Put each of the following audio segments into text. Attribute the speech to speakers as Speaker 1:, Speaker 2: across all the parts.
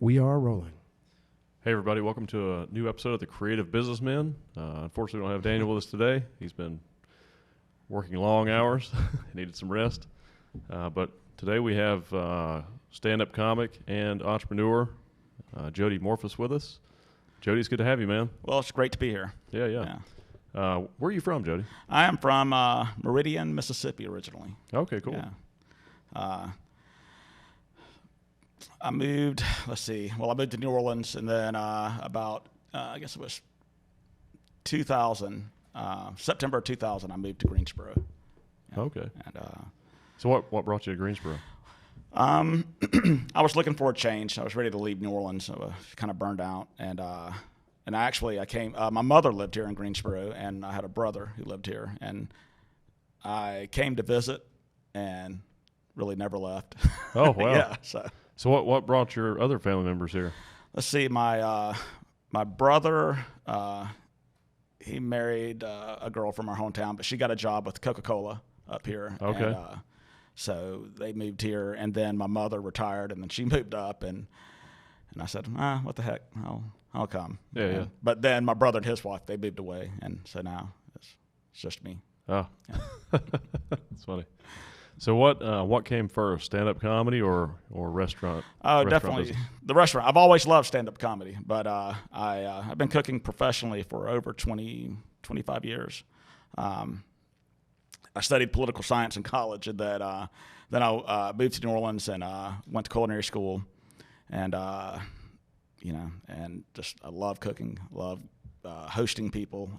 Speaker 1: We are rolling.
Speaker 2: Hey everybody, welcome to a new episode of the Creative Businessmen. Unfortunately, we don't have Daniel with us today. He's been working long hours, needed some rest. But today we have stand-up comic and entrepreneur Jody Morphis with us. Jody, it's good to have you, man.
Speaker 3: Well, it's great to be here.
Speaker 2: Yeah. Where are you from, Jody?
Speaker 3: I am from Meridian, Mississippi originally.
Speaker 2: Okay, cool.
Speaker 3: Yeah. I moved, I moved to New Orleans, and then about, I guess it was 2000, September 2000, I moved to Greensboro. Yeah.
Speaker 2: Okay.
Speaker 3: And
Speaker 2: So what brought you to Greensboro?
Speaker 3: I was looking for a change. I was ready to leave New Orleans. I was kind of burned out, and I came. My mother lived here in Greensboro, and I had a brother who lived here, and I came to visit, and really never left.
Speaker 2: Oh wow!
Speaker 3: Yeah.
Speaker 2: So what brought your other family members here?
Speaker 3: Let's see. My brother, he married a girl from our hometown, but she got a job with Coca-Cola up here.
Speaker 2: Okay.
Speaker 3: And, so they moved here, and then my mother retired, and then she moved up, and I said, what the heck, I'll come.
Speaker 2: Yeah.
Speaker 3: But then my brother and his wife, they moved away, and so now it's just me.
Speaker 2: Oh, yeah. That's funny. So what came first, stand-up comedy or restaurant?
Speaker 3: Oh,
Speaker 2: restaurant
Speaker 3: definitely
Speaker 2: business?
Speaker 3: the restaurant. I've always loved stand-up comedy, but I've been cooking professionally for over 25 years. I studied political science in college, and then I moved to New Orleans and went to culinary school, and and just I love cooking, love hosting people.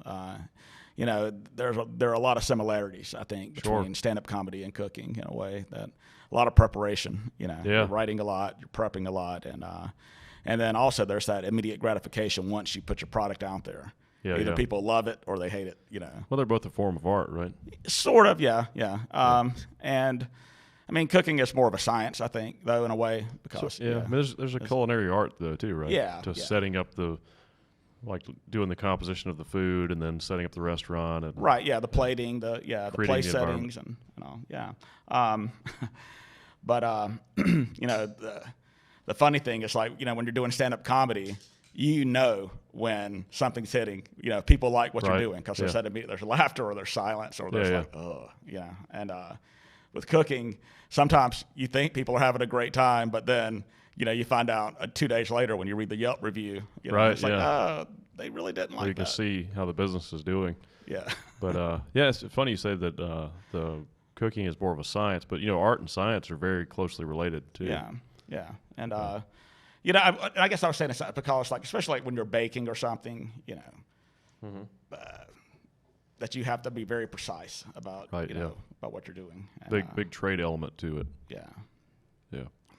Speaker 3: There are a lot of similarities, I think, between stand-up comedy and cooking in a way, that a lot of preparation. You're writing a lot, you're prepping a lot, and then also there's that immediate gratification once you put your product out there.
Speaker 2: Yeah,
Speaker 3: Either people love it or they hate it.
Speaker 2: Well, they're both a form of art, right?
Speaker 3: Sort of, yeah. And I mean, cooking is more of a science, I think, though, in a way, because
Speaker 2: I mean, there's a culinary art though too, right?
Speaker 3: Yeah.
Speaker 2: Setting up doing the composition of the food and then setting up the restaurant and
Speaker 3: right, yeah, the plating, the place settings and all, yeah. But the funny thing is, when you're doing stand-up comedy, when something's hitting, people like what you're doing, because there's laughter or there's silence or there's And with cooking, sometimes you think people are having a great time, but then you find out 2 days later when you read the Yelp review, it's like, they really didn't like that.
Speaker 2: You can see how the business is doing.
Speaker 3: Yeah.
Speaker 2: But it's funny you say that the cooking is more of a science, but art and science are very closely related too.
Speaker 3: Yeah. And I guess I was saying this because, especially when you're baking or something, that you have to be very precise about about what you're doing. And,
Speaker 2: big trade element to it.
Speaker 3: Yeah.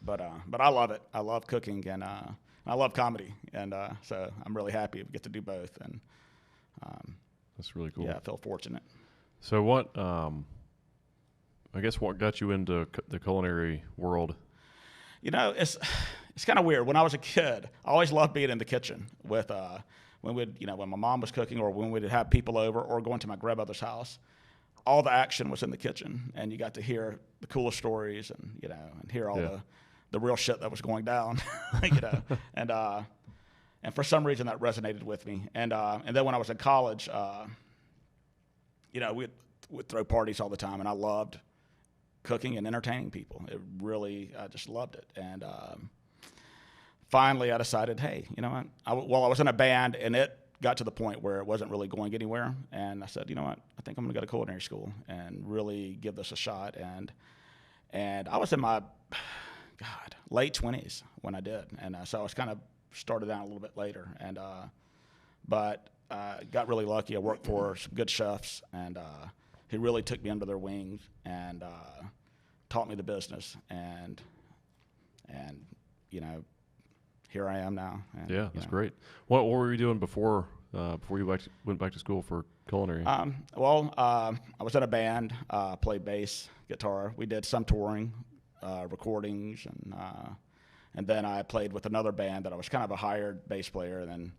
Speaker 3: But I love it. I love cooking, and I love comedy, and so I'm really happy to get to do both. And
Speaker 2: that's really cool.
Speaker 3: Yeah, I feel fortunate.
Speaker 2: So what got you into the culinary world?
Speaker 3: It's kind of weird. When I was a kid, I always loved being in the kitchen with when my mom was cooking, or when we'd have people over, or going to my grandmother's house. All the action was in the kitchen, and you got to hear the coolest stories, and and hear all the real shit that was going down, and for some reason that resonated with me. And then when I was in college, we'd throw parties all the time, and I loved cooking and entertaining people. I just loved it. And finally I decided, hey, you know what? I was in a band, and it got to the point where it wasn't really going anywhere. And I said, you know what? I think I'm going to go to culinary school and really give this a shot. And I was in my, late 20s when I did. And so I was kind of started out a little bit later. And but got really lucky. I worked for some good chefs, and he really took me under their wings and taught me the business, and here I am now. And,
Speaker 2: that's great. What were you doing before you went back to school for culinary?
Speaker 3: I was in a band, played bass, guitar. We did some touring, recordings, and then I played with another band that I was kind of a hired bass player, and then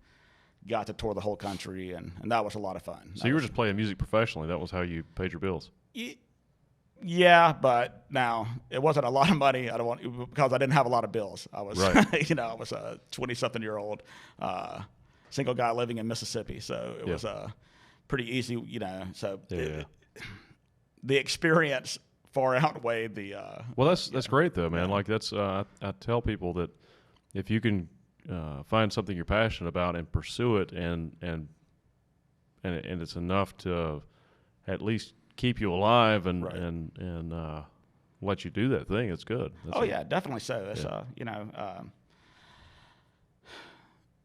Speaker 3: got to tour the whole country, and that was a lot of fun.
Speaker 2: So you were just playing music professionally. That was how you paid your bills?
Speaker 3: Yeah, but now it wasn't a lot of money. I don't want because I didn't have a lot of bills. I was,
Speaker 2: Right.
Speaker 3: I was a 20-something-year-old single guy living in Mississippi, so it was pretty easy. So the experience far outweighed the.
Speaker 2: Well, that's great though, man. Like that's I tell people that if you can find something you're passionate about and pursue it, and it's enough to at least keep you alive and let you do that thing, it's good. That's
Speaker 3: Definitely so. It's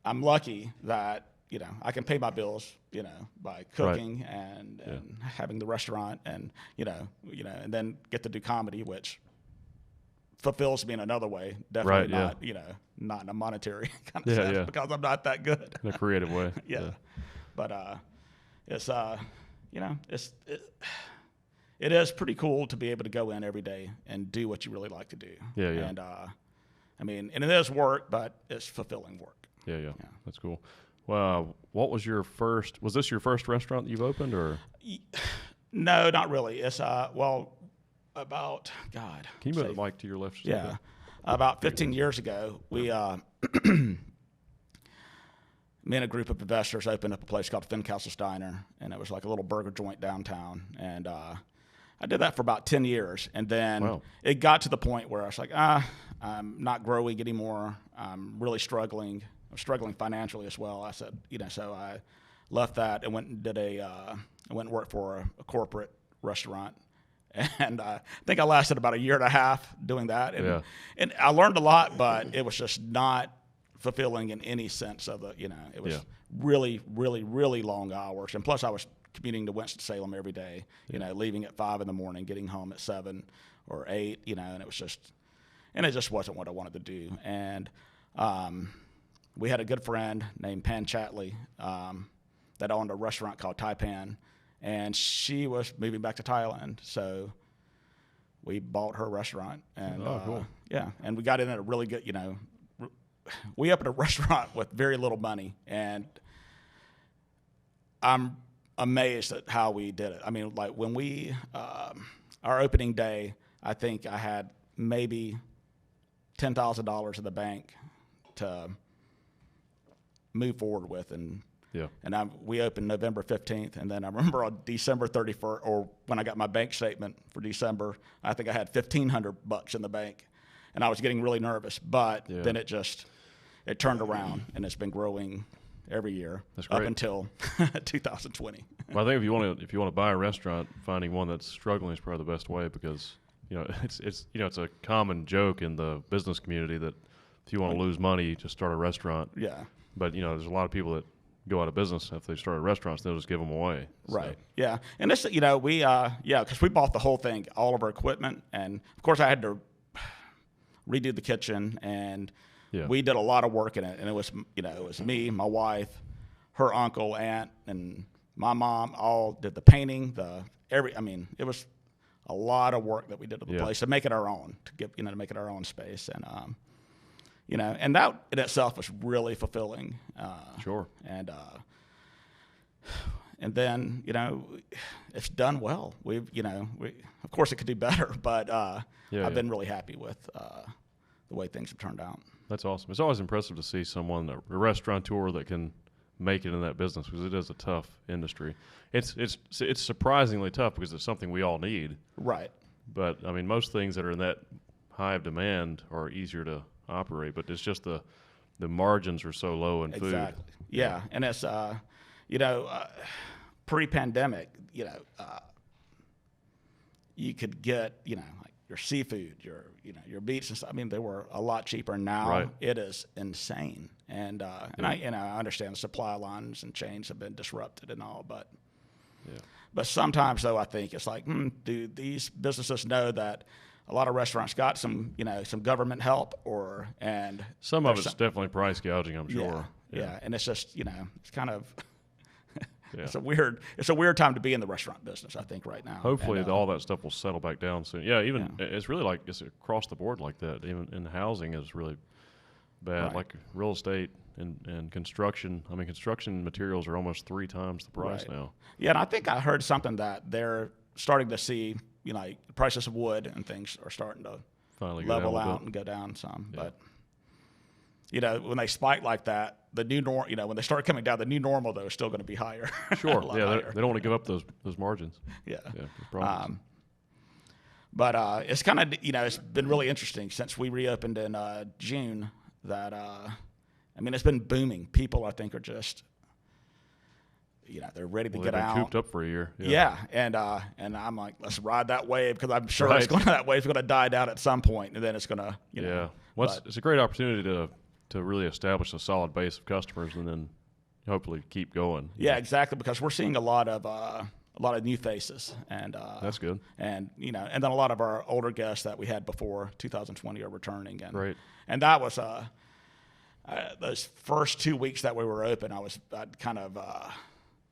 Speaker 3: I'm lucky that I can pay my bills, by cooking and having the restaurant and and then get to do comedy, which fulfills me in another way. Definitely not in a monetary kind of sense because I'm not that good.
Speaker 2: In a creative way.
Speaker 3: But it's it is pretty cool to be able to go in every day and do what you really like to do. And and it is work, but it's fulfilling work.
Speaker 2: Yeah. That's cool. Well, was this your first restaurant that you've opened, or?
Speaker 3: No, not really. It's about God.
Speaker 2: Can you move the mic to your left?
Speaker 3: Yeah, about 15 years ago, we me and a group of investors opened up a place called Fincastle's Diner, and it was like a little burger joint downtown. And I did that for about 10 years, and then it got to the point where I was like, I'm not growing anymore. I'm really struggling. I'm struggling financially as well. I said, so I left that and went and worked for a corporate restaurant. And I think I lasted about a year and a half doing that. And I learned a lot, but it was just not fulfilling in any sense of the, it was really, really, really long hours. And plus I was commuting to Winston-Salem every day, leaving at 5 a.m, getting home at 7 or 8, and it just wasn't what I wanted to do. And we had a good friend named Pan Chatley that owned a restaurant called Taipan, and she was moving back to Thailand. So we bought her restaurant, and
Speaker 2: cool.
Speaker 3: And we got in at a really good, we opened a restaurant with very little money, and I'm amazed at how we did it. I mean, like when we, our opening day, I think I had maybe $10,000 in the bank to move forward with, and we opened November 15th, and then I remember on December 31st, or when I got my bank statement for December, I think I had $1,500 in the bank, and I was getting really nervous. But then it turned around, and it's been growing every year up until 2020.
Speaker 2: Well, I think if you want to buy a restaurant, finding one that's struggling is probably the best way, because it's a common joke in the business community that if you want to lose money, just start a restaurant.
Speaker 3: Yeah.
Speaker 2: But there's a lot of people that go out of business if they started restaurants. They'll just give them away.
Speaker 3: Right. So. Yeah. And this, we because we bought the whole thing, all of our equipment, and of course I had to redo the kitchen, and we did a lot of work in it. And it was me, my wife, her uncle, aunt, and my mom all did the painting. It was a lot of work that we did to the place to make it our own, to make it our own space, and that in itself was really fulfilling.
Speaker 2: Sure.
Speaker 3: And then it's done well. Of course it could do better, but I've been really happy with the way things have turned out.
Speaker 2: That's awesome. It's always impressive to see someone, a restaurateur, that can make it in that business, because it is a tough industry. It's surprisingly tough because it's something we all need.
Speaker 3: Right.
Speaker 2: But I mean, most things that are in that high of demand are easier to operate, but it's just the margins are so low in food.
Speaker 3: Exactly. Yeah, and it's pre-pandemic, you could get like your seafood, your meats and stuff. I mean, they were a lot cheaper. Now it is insane, and I understand the supply lines and chains have been disrupted and all, but sometimes though I think it's like, do these businesses know that a lot of restaurants got some government help, and
Speaker 2: some of it's definitely price gouging, I'm sure.
Speaker 3: Yeah, and it's just it's kind of it's a weird time to be in the restaurant business, I think, right now.
Speaker 2: Hopefully, all that stuff will settle back down soon. Yeah, it's really like it's across the board like that. Even in housing is really bad, like real estate and construction. I mean, construction materials are almost 3 times the price now.
Speaker 3: Yeah, and I think I heard something that starting to see, like the prices of wood and things are starting to
Speaker 2: Finally
Speaker 3: level out and go down some.
Speaker 2: Yeah.
Speaker 3: But when they spike like that, the new norm, when they start coming down, the new normal though is still going to be higher.
Speaker 2: Sure.
Speaker 3: Yeah,
Speaker 2: they don't want to give up those margins.
Speaker 3: Yeah.
Speaker 2: Yeah.
Speaker 3: But it's kind of, it's been really interesting since we reopened in June that, it's been booming. People, I think, are just, they're ready to get out.
Speaker 2: Cooped up for a year.
Speaker 3: Yeah. And I'm like, let's ride that wave because I'm sure that wave's going to die down at some point, and then it's going to,
Speaker 2: Yeah. Well, it's a great opportunity to really establish a solid base of customers and then hopefully keep going.
Speaker 3: Yeah, exactly, because we're seeing a lot of new faces, and
Speaker 2: that's good.
Speaker 3: And and then a lot of our older guests that we had before 2020 are returning, and
Speaker 2: Right.
Speaker 3: And that was those first 2 weeks that we were open, I'd kind of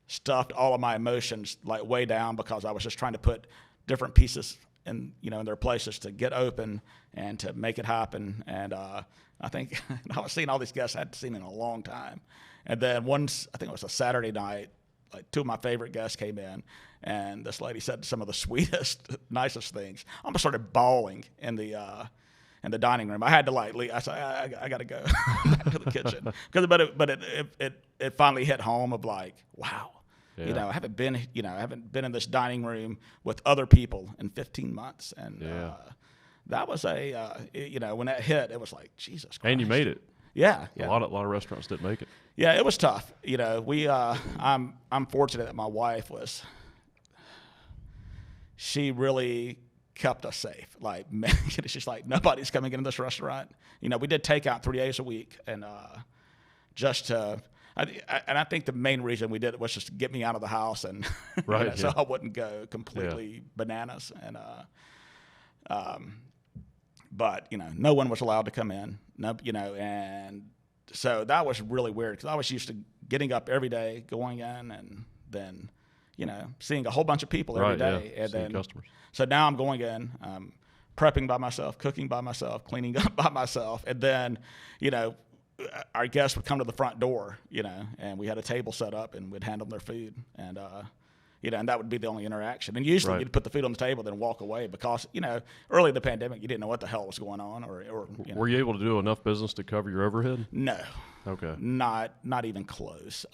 Speaker 3: stuffed all of my emotions like way down because I was just trying to put different pieces in their places to get open and to make it happen. And I think I was seeing all these guests I hadn't seen in a long time. And then once, I think it was a Saturday night, like two of my favorite guests came in, and this lady said some of the sweetest, nicest things. I almost started bawling in the dining room. I had to leave. I said, I got to go back to the kitchen. But it finally hit home of like, wow.
Speaker 2: Yeah.
Speaker 3: I haven't been in this dining room with other people in 15 months. And that was when that hit, it was like, Jesus Christ.
Speaker 2: And you made it.
Speaker 3: Yeah.
Speaker 2: A lot of restaurants didn't make it.
Speaker 3: Yeah, it was tough. I'm fortunate that my wife she really kept us safe. Like, she's like, nobody's coming into this restaurant. We did takeout 3 days a week, and I think the main reason we did it was just to get me out of the house and so I wouldn't go completely bananas. And but no one was allowed to come in. No, and so that was really weird because I was used to getting up every day, going in, and then seeing a whole bunch of people every day, and
Speaker 2: seeing
Speaker 3: then
Speaker 2: customers.
Speaker 3: So now I'm going in, prepping by myself, cooking by myself, cleaning up by myself, and then our guests would come to the front door, and we had a table set up, and we'd hand them their food, and and that would be the only interaction. And usually you'd put the food on the table, then walk away because early in the pandemic you didn't know what the hell was going on, or
Speaker 2: Were you able to do enough business to cover your overhead?
Speaker 3: No.
Speaker 2: Okay.
Speaker 3: Not even close.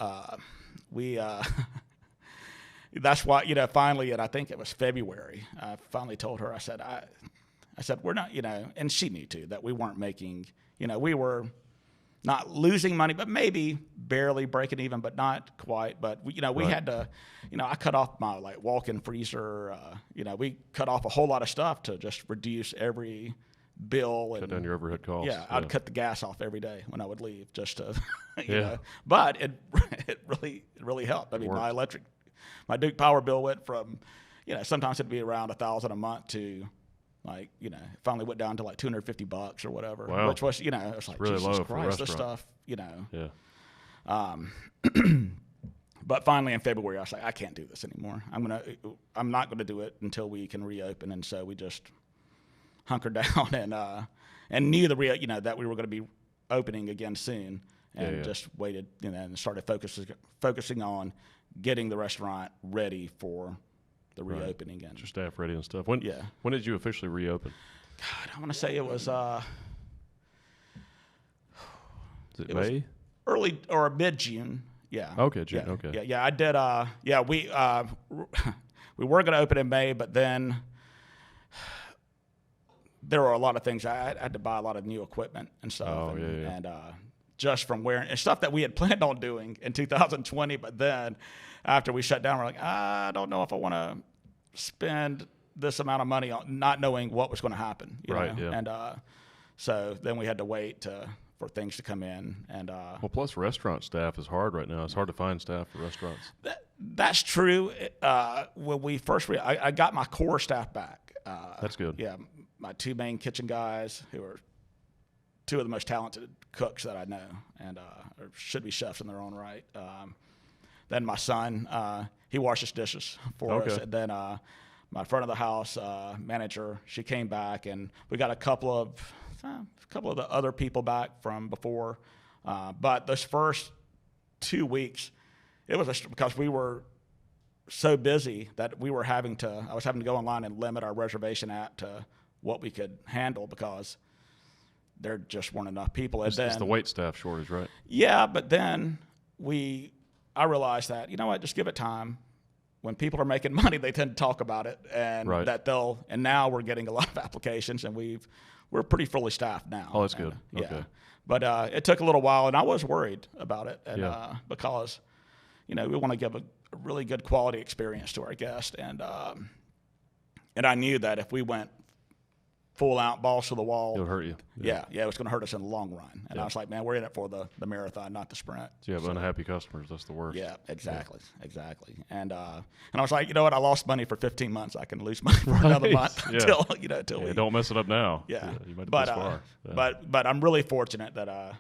Speaker 3: That's why finally, and I think it was February, I finally told her, I said we're not, and she knew too that we weren't making, we were not losing money, but maybe barely breaking even, but not quite. But we had to, I cut off my walk-in freezer. We cut off a whole lot of stuff to just reduce every bill.
Speaker 2: Cut down your overhead costs.
Speaker 3: Yeah, I'd cut the gas off every day when I would leave just to,
Speaker 2: Yeah.
Speaker 3: But it really helped. I mean, my Duke Power bill went from, sometimes it'd be around $1,000 a month to, finally went down to like $250 or whatever.
Speaker 2: Wow.
Speaker 3: Which was, it's like,
Speaker 2: really
Speaker 3: Jesus
Speaker 2: low for a
Speaker 3: Christ, this
Speaker 2: restaurant.
Speaker 3: stuff,
Speaker 2: Yeah.
Speaker 3: But finally in February, I was like, I can't do this anymore. I'm not gonna do it until we can reopen. And so we just hunkered down and knew that we were gonna be opening again soon, and just waited, and started focusing on getting the restaurant ready for the reopening. And
Speaker 2: get your staff ready and stuff. When did you officially reopen?
Speaker 3: God, I want to say it was
Speaker 2: Is it May?
Speaker 3: Early or mid-June. Yeah.
Speaker 2: Okay, June.
Speaker 3: Yeah.
Speaker 2: Okay.
Speaker 3: Yeah. I did. We were going to open in May, but then there were a lot of things. I had to buy a lot of new equipment and stuff. And just from wearing and stuff that we had planned on doing in 2020, but then after we shut down, we're like, I don't know if I want to spend this amount of money on not knowing what was going to happen. You know?
Speaker 2: Yeah.
Speaker 3: And so then we had to wait for things to come in. And
Speaker 2: well, plus restaurant staff is hard right now. It's hard to find staff for restaurants.
Speaker 3: That's true. When we first, I got my core staff back.
Speaker 2: That's good.
Speaker 3: Yeah, my two main kitchen guys who are two of the most talented cooks that I know, and or should be chefs in their own right. Then my son, he washes dishes for us. And then my front of the house manager, she came back, and we got a couple of the other people back from before. But those first 2 weeks, it was because we were so busy that I was having to go online and limit our reservation app to what we could handle because there just weren't enough people.
Speaker 2: It's the wait staff shortage, right?
Speaker 3: Yeah, but then I realized that, you know what, just give it time. When people are making money, they tend to talk about it, and and now we're getting a lot of applications, and we're pretty fully staffed now.
Speaker 2: Oh, that's good. Okay.
Speaker 3: Yeah. But it took a little while, and I was worried about it, and because, we want to give a really good quality experience to our guests, and I knew that if we went full out, balls to the wall,
Speaker 2: it would hurt you.
Speaker 3: Yeah, it was going to hurt us in the long run. And I was like, man, we're in it for the marathon, not the sprint.
Speaker 2: So you have unhappy customers. That's the worst.
Speaker 3: Yeah, exactly. And I was like, you know what? I lost money for 15 months. I can lose money for another month until we
Speaker 2: don't mess it up now.
Speaker 3: Yeah,
Speaker 2: you might be this far.
Speaker 3: But I'm really fortunate that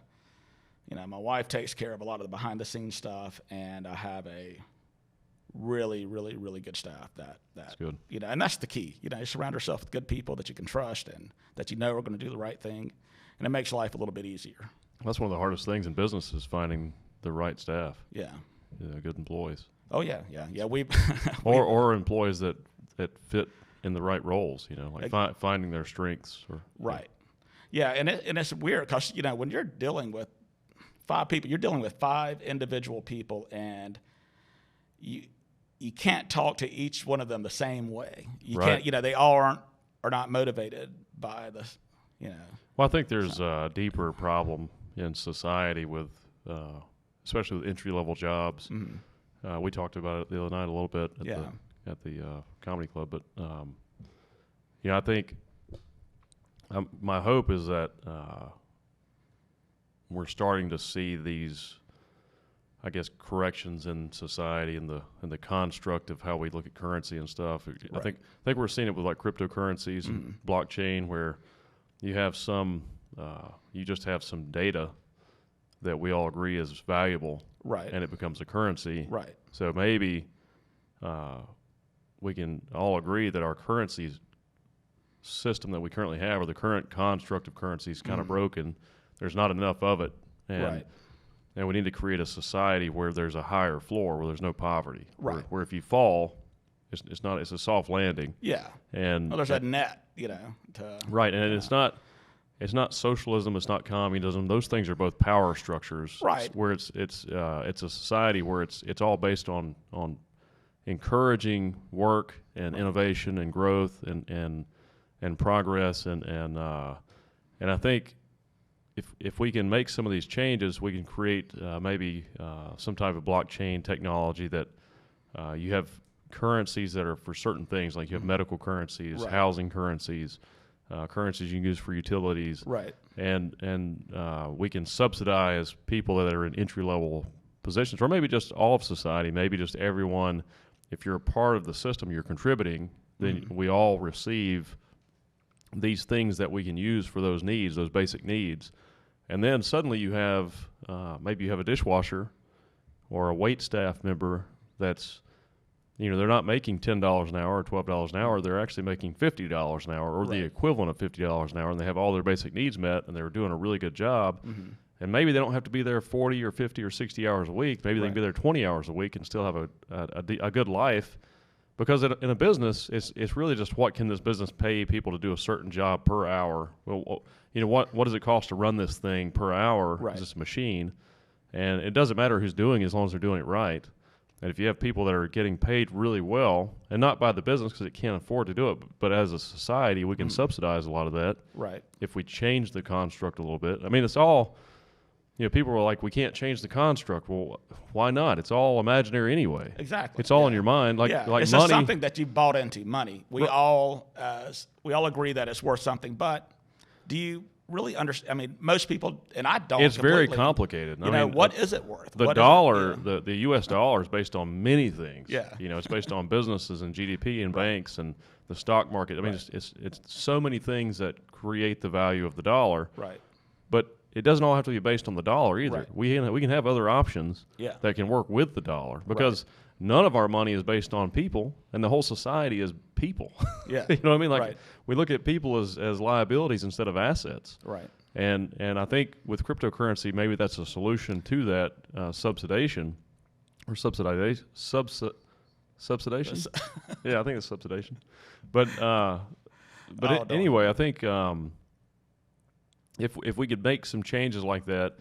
Speaker 3: my wife takes care of a lot of the behind the scenes stuff, and I have a really, really, really good staff that's
Speaker 2: good.
Speaker 3: And that's the key. You surround yourself with good people that you can trust and that are going to do the right thing, and it makes life a little bit easier.
Speaker 2: That's one of the hardest things in business is finding the right staff.
Speaker 3: Yeah.
Speaker 2: Good employees.
Speaker 3: Oh yeah.
Speaker 2: or employees that fit in the right roles. Finding their strengths.
Speaker 3: Right. Yeah, and it's weird because when you're dealing with 5 people, you're dealing with 5 individual people, and you can't talk to each one of them the same way. You can't, they all are not motivated by this,
Speaker 2: Well, I think there's a deeper problem in society with, especially with entry-level jobs. Mm-hmm. We talked about it the other night a little bit at the comedy club, but I think my hope is that we're starting to see these, I guess, corrections in society and the construct of how we look at currency and stuff. Right. I think we're seeing it with like cryptocurrencies and blockchain, where you have you just have some data that we all agree is valuable,
Speaker 3: right? And
Speaker 2: it becomes a currency,
Speaker 3: right?
Speaker 2: So maybe we can all agree that our currency system that we currently have, or the current construct of currency, is kind of broken. There's not enough of it, and we need to create a society where there's a higher floor, where there's no poverty,
Speaker 3: right? Where
Speaker 2: if you fall, it's a soft landing.
Speaker 3: Yeah,
Speaker 2: and
Speaker 3: there's a net,
Speaker 2: right, and it's not socialism, it's not communism. Those things are both power structures,
Speaker 3: right?
Speaker 2: Where it's a society where it's all based on encouraging work and innovation and growth and progress and I think if we can make some of these changes, we can create maybe some type of blockchain technology that you have currencies that are for certain things, like you have medical currencies, housing currencies, currencies you can use for utilities,
Speaker 3: right?
Speaker 2: And we can subsidize people that are in entry-level positions, or maybe just all of society, maybe just everyone. If you're a part of the system, you're contributing, then we all receive these things that we can use for those needs, those basic needs. And then suddenly you have, maybe you have a dishwasher or a wait staff member that's, they're not making $10 an hour or $12 an hour. They're actually making $50 an hour, or the equivalent of $50 an hour, and they have all their basic needs met, and they're doing a really good job. Mm-hmm. And maybe they don't have to be there 40 or 50 or 60 hours a week. Maybe they can be there 20 hours a week and still have a good life. Because in a business, it's really just what can this business pay people to do a certain job per hour. Well, what does it cost to run this thing per hour?
Speaker 3: Right.
Speaker 2: This machine, and it doesn't matter who's doing it as long as they're doing it right. And if you have people that are getting paid really well, and not by the business because it can't afford to do it, but as a society, we can subsidize a lot of that.
Speaker 3: Right.
Speaker 2: If we change the construct a little bit. I mean, it's all. People are like, we can't change the construct. Well, why not? It's all imaginary anyway.
Speaker 3: Exactly.
Speaker 2: It's all in your mind. Like
Speaker 3: it's
Speaker 2: money.
Speaker 3: just something that you bought into. Money. We all agree that it's worth something. But do you really understand? I mean, most people, and I don't.
Speaker 2: It's very complicated.
Speaker 3: What is it worth?
Speaker 2: The dollar, the U.S. dollar is based on many things.
Speaker 3: Yeah.
Speaker 2: It's based on businesses and GDP and banks and the stock market. I mean, it's so many things that create the value of the dollar.
Speaker 3: Right.
Speaker 2: But it doesn't all have to be based on the dollar either.
Speaker 3: Right.
Speaker 2: We can have other options that can work with the dollar, because none of our money is based on people, and the whole society is people.
Speaker 3: Yeah.
Speaker 2: You know what I mean? Like we look at people as liabilities instead of assets.
Speaker 3: Right.
Speaker 2: And I think with cryptocurrency, maybe that's a solution to that subsidization or Subsidization? Yeah, I think it's subsidization. But anyway, I think if we could make some changes like that,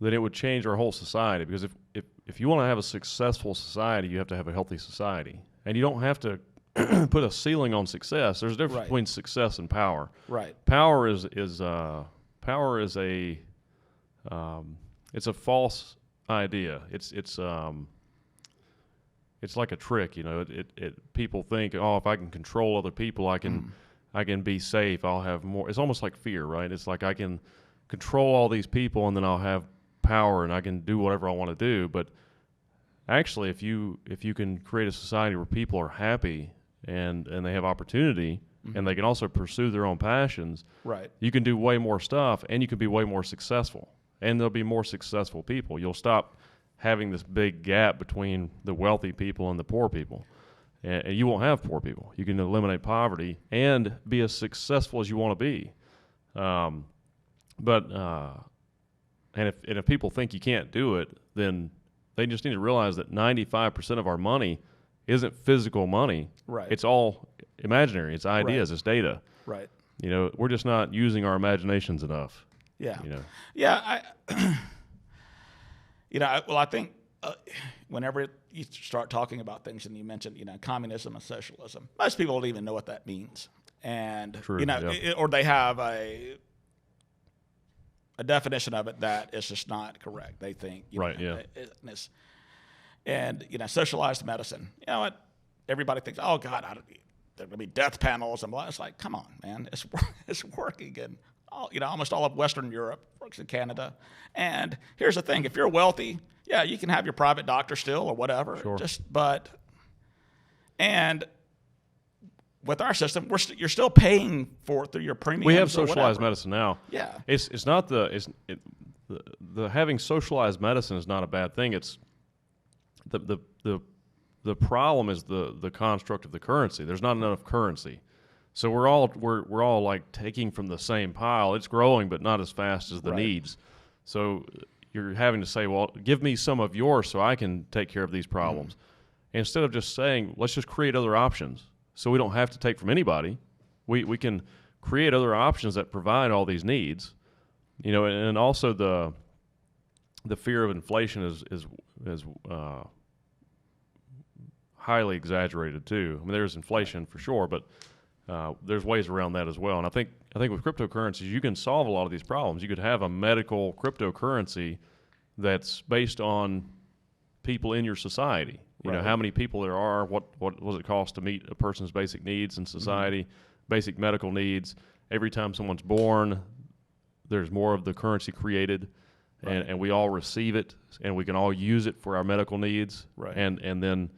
Speaker 2: then it would change our whole society. Because if you want to have a successful society, you have to have a healthy society, and you don't have to put a ceiling on success. There's a difference between success and power.
Speaker 3: Right.
Speaker 2: Power is a it's a false idea. It's like a trick, you know. People think, oh, if I can control other people, I can be safe. I'll have more. It's almost like fear, right? It's like I can control all these people, and then I'll have power, and I can do whatever I want to do. But actually, if you can create a society where people are happy and they have opportunity, and they can also pursue their own passions,
Speaker 3: right,
Speaker 2: you can do way more stuff, and you can be way more successful. And there'll be more successful people. You'll stop having this big gap between the wealthy people and the poor people. And you won't have poor people. You can eliminate poverty and be as successful as you want to be. And if people think you can't do it, then they just need to realize that 95% of our money isn't physical money.
Speaker 3: Right.
Speaker 2: It's all imaginary. It's ideas.
Speaker 3: Right.
Speaker 2: It's data.
Speaker 3: Right.
Speaker 2: You know, we're just not using our imaginations enough.
Speaker 3: Yeah.
Speaker 2: You know.
Speaker 3: Yeah. I think whenever you start talking about things, and you mentioned, communism and socialism, most people don't even know what that means, and
Speaker 2: True,
Speaker 3: or they have a definition of it that is just not correct. They think, socialized medicine. You know what? Everybody thinks, oh God, there will be death panels and blah. It's like, come on, man, it's working in almost all of Western Europe, works in Canada. And here's the thing: if you're wealthy, yeah, you can have your private doctor still or whatever.
Speaker 2: Sure.
Speaker 3: And with our system, you're still paying for it through your premiums.
Speaker 2: We have socialized medicine now.
Speaker 3: Yeah,
Speaker 2: it's not the having socialized medicine is not a bad thing. It's the problem is the construct of the currency. There's not enough currency. So we're all like taking from the same pile. It's growing, but not as fast as the needs. So you're having to say, well, give me some of yours so I can take care of these problems. Instead of just saying, let's just create other options so we don't have to take from anybody. We can create other options that provide all these needs. You know, and also the fear of inflation is highly exaggerated too. I mean, there's inflation for sure, but there's ways around that as well. And I think with cryptocurrencies, you can solve a lot of these problems. You could have a medical cryptocurrency that's based on people in your society. You know, how many people there are, what does it cost to meet a person's basic needs in society, basic medical needs. Every time someone's born, there's more of the currency created, and we all receive it, and we can all use it for our medical needs.
Speaker 3: Right.
Speaker 2: And then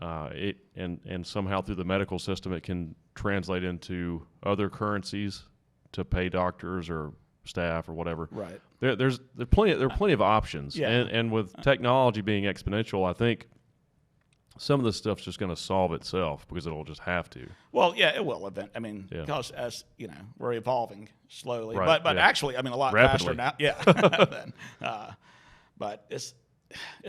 Speaker 2: and somehow through the medical system, it can translate into other currencies to pay doctors or staff or whatever.
Speaker 3: Right.
Speaker 2: There are plenty of options.
Speaker 3: Yeah.
Speaker 2: And with technology being exponential, I think some of this stuff's just going to solve itself because it'll just have to.
Speaker 3: Well, yeah, it will event. I mean, because as we're evolving slowly,
Speaker 2: Right,
Speaker 3: but actually, I mean, a lot
Speaker 2: rapidly.
Speaker 3: faster now. Yeah. But it's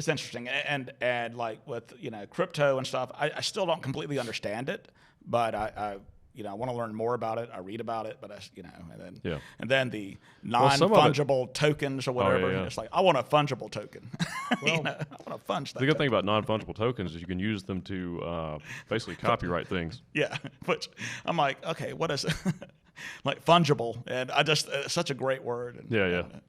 Speaker 3: interesting, and like with crypto and stuff, I still don't completely understand it, but I want to learn more about it. I read about it, but and then the non-fungible tokens or whatever.
Speaker 2: Yeah.
Speaker 3: It's like, I want a fungible token.
Speaker 2: Well,
Speaker 3: I want to funge that.
Speaker 2: The good thing about non-fungible tokens is you can use them to basically copyright things.
Speaker 3: Yeah, which I'm like, okay, what is it? Like fungible, and I just it's such a great word. And,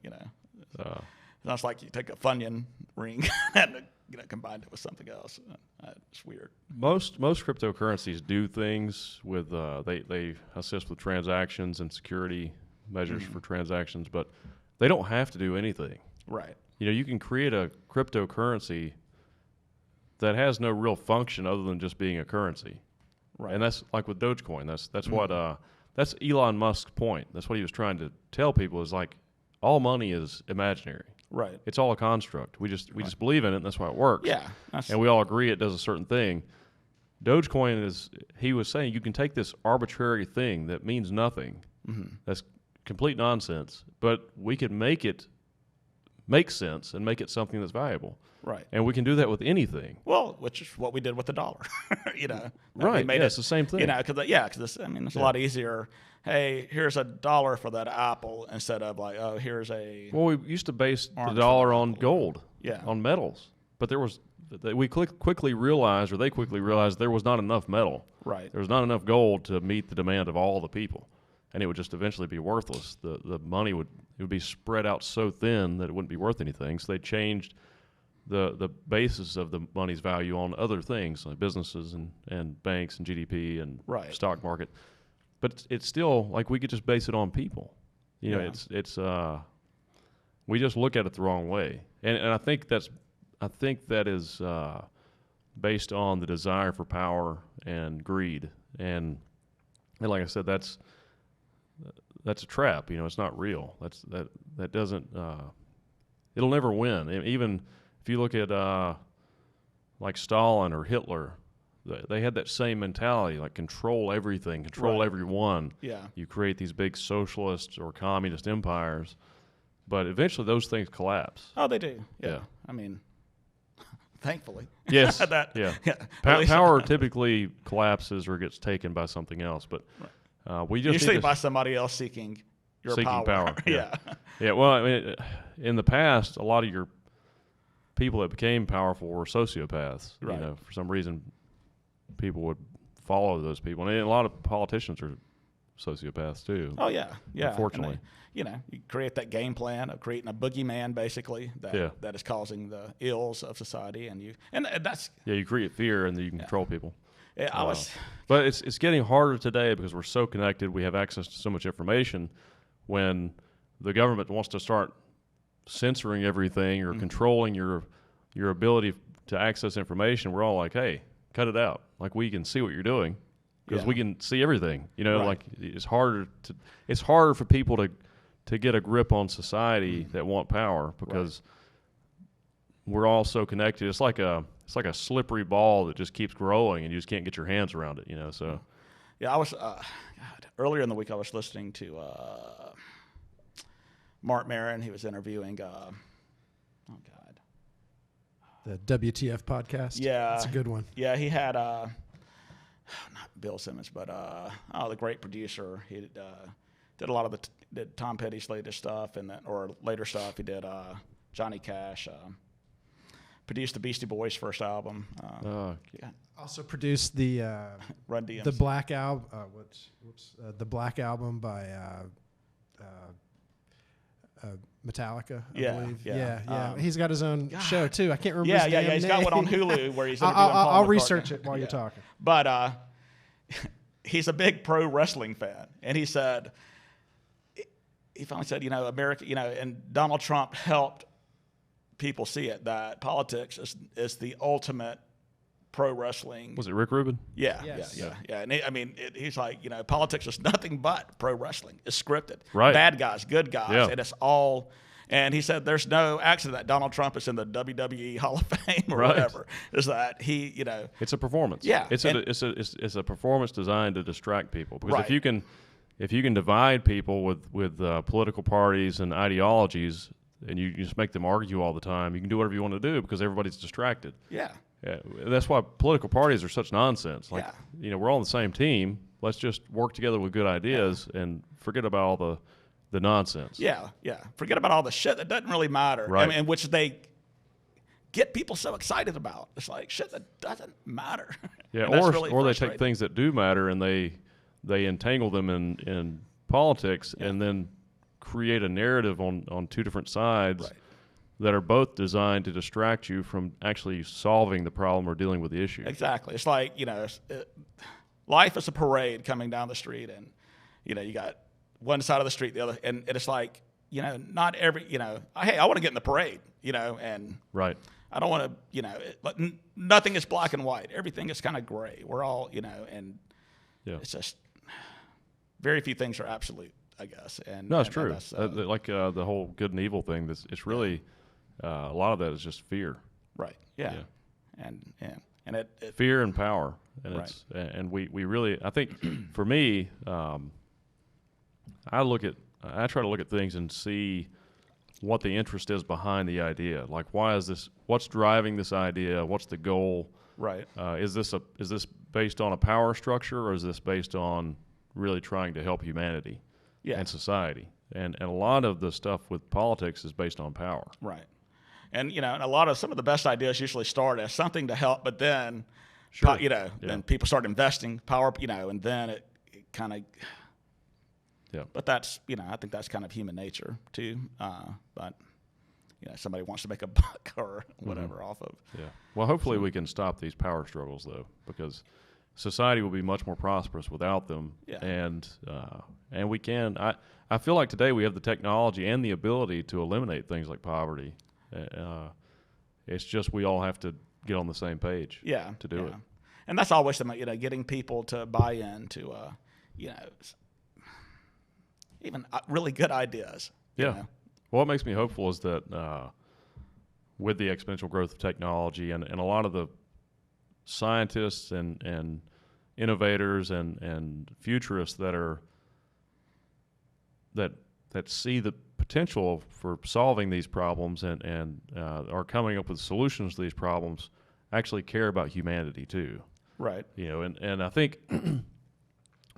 Speaker 3: it's like you take a Funyun ring and combine it with something else. It's weird.
Speaker 2: Most cryptocurrencies do things with they assist with transactions and security measures for transactions, but they don't have to do anything.
Speaker 3: Right.
Speaker 2: You can create a cryptocurrency that has no real function other than just being a currency.
Speaker 3: Right.
Speaker 2: And that's like with Dogecoin. That's what that's Elon Musk's point. That's what he was trying to tell people is like all money is imaginary.
Speaker 3: Right.
Speaker 2: It's all a construct. We just believe in it, and that's why it works.
Speaker 3: Yeah.
Speaker 2: And we all agree it does a certain thing. Dogecoin he was saying, you can take this arbitrary thing that means nothing. That's complete nonsense, but we could make it make sense and make it something that's valuable.
Speaker 3: Right.
Speaker 2: And we can do that with anything.
Speaker 3: Well, which is what we did with the dollar. You know.
Speaker 2: Right. It's the same thing.
Speaker 3: You know, because it's a lot easier. Hey, here's $1 for that apple instead of like, oh, here's a.
Speaker 2: Well, we used to base the dollar on gold.
Speaker 3: Yeah.
Speaker 2: On metals, but we quickly realized, or they quickly realized, there was not enough metal.
Speaker 3: Right.
Speaker 2: There was not enough gold to meet the demand of all the people, and it would just eventually be worthless. The money would be spread out so thin that it wouldn't be worth anything. So they changed the basis of the money's value on other things like businesses and banks and GDP and stock market. But it's still like we could just base it on people. You know, it's we just look at it the wrong way, and I think that is based on the desire for power and greed, and like I said, that's a trap. You know, it's not real. That doesn't. It'll never win. Even if you look at like Stalin or Hitler, they had that same mentality, like control everything, control everyone.
Speaker 3: Yeah.
Speaker 2: You create these big socialist or communist empires, but eventually those things collapse.
Speaker 3: Oh, they do.
Speaker 2: Yeah.
Speaker 3: I mean, thankfully.
Speaker 2: Yes.
Speaker 3: Yeah.
Speaker 2: Power typically collapses or gets taken by something else, but we just
Speaker 3: usually by somebody else seeking power.
Speaker 2: Yeah. Yeah. Well, I mean, in the past, a lot of your people that became powerful were sociopaths.
Speaker 3: Right.
Speaker 2: You know, for some reason, people would follow those people, and a lot of politicians are sociopaths too.
Speaker 3: Oh yeah.
Speaker 2: Unfortunately,
Speaker 3: you create that game plan of creating a boogeyman, basically that is causing the ills of society, and that's
Speaker 2: you create fear, and then you can control people.
Speaker 3: Yeah,
Speaker 2: but it's getting harder today because we're so connected. We have access to so much information. When the government wants to start censoring everything or controlling your ability to access information, we're all like, hey, cut it out. Like, we can see what you're doing because we can see everything. You know, like it's harder for people to get a grip on society that want power because we're all so connected. It's like a slippery ball that just keeps growing and you just can't get your hands around it. You know, so
Speaker 3: yeah, I was earlier in the week I was listening to Mark Maron. He was interviewing
Speaker 1: the WTF podcast.
Speaker 3: Yeah,
Speaker 1: it's a good one.
Speaker 3: Yeah, he had not Bill Simmons, but the great producer. He did a lot of did Tom Petty's latest stuff or later stuff. He did Johnny Cash. Produced the Beastie Boys' first album.
Speaker 1: Also produced the
Speaker 3: Run DMC.
Speaker 1: the Black album. The Black album by Metallica, I believe. Yeah. He's got his own show too. I can't remember.
Speaker 3: Yeah. He's got one on Hulu where he's. I'll
Speaker 1: research it while you're talking.
Speaker 3: But he's a big pro wrestling fan, and he said, he finally said, America, and Donald Trump helped people see it that politics is the ultimate pro wrestling.
Speaker 2: Was it Rick Rubin?
Speaker 3: Yeah. And he's like, politics is nothing but pro wrestling. It's scripted.
Speaker 2: Right.
Speaker 3: Bad guys, good guys, and it's all. And he said, "There's no accident that Donald Trump is in the WWE Hall of Fame or whatever. Is that he,
Speaker 2: It's a performance.
Speaker 3: Yeah.
Speaker 2: It's a performance designed to distract people because if you can divide people with political parties and ideologies, and you just make them argue all the time, you can do whatever you want to do because everybody's distracted.
Speaker 3: Yeah.
Speaker 2: Yeah, that's why political parties are such nonsense. Like, we're all on the same team. Let's just work together with good ideas and forget about all the nonsense.
Speaker 3: Yeah. Forget about all the shit that doesn't really matter.
Speaker 2: Right.
Speaker 3: And which they get people so excited about. It's like shit that doesn't matter.
Speaker 2: Yeah, or they take things that do matter and they entangle them in politics and then create a narrative on two different sides that are both designed to distract you from actually solving the problem or dealing with the issue.
Speaker 3: Exactly. It's like, life is a parade coming down the street, and, you got one side of the street, the other, and it's like, not every, hey, I want to get in the parade, and I don't want to, nothing is black and white. Everything is kind of gray. We're all, and it's just very few things are absolute, I guess. And
Speaker 2: no, it's true. Like the whole good and evil thing. It's really a lot of that is just fear.
Speaker 3: Right. Yeah. And it
Speaker 2: fear and power, and we really. I think for me, I try to look at things and see what the interest is behind the idea. Like, why is this? What's driving this idea? What's the goal?
Speaker 3: Right.
Speaker 2: Is this based on a power structure, or is this based on really trying to help humanity and society? And a lot of the stuff with politics is based on power.
Speaker 3: Right. And, some of the best ideas usually start as something to help, but then, then people start investing power, and then it kind of, but that's, I think that's kind of human nature too. But, somebody wants to make a buck or whatever off of.
Speaker 2: Yeah. Well, hopefully we can stop these power struggles though, because society will be much more prosperous without them.
Speaker 3: Yeah.
Speaker 2: And we can, I feel like today we have the technology and the ability to eliminate things like poverty. It's just we all have to get on the same page to do it.
Speaker 3: And that's always getting people to buy into, even really good ideas.
Speaker 2: Yeah. Well, what makes me hopeful is that with the exponential growth of technology and a lot of the scientists and innovators and futurists that see the potential for solving these problems and are coming up with solutions to these problems actually care about humanity too.
Speaker 3: Right.
Speaker 2: And I think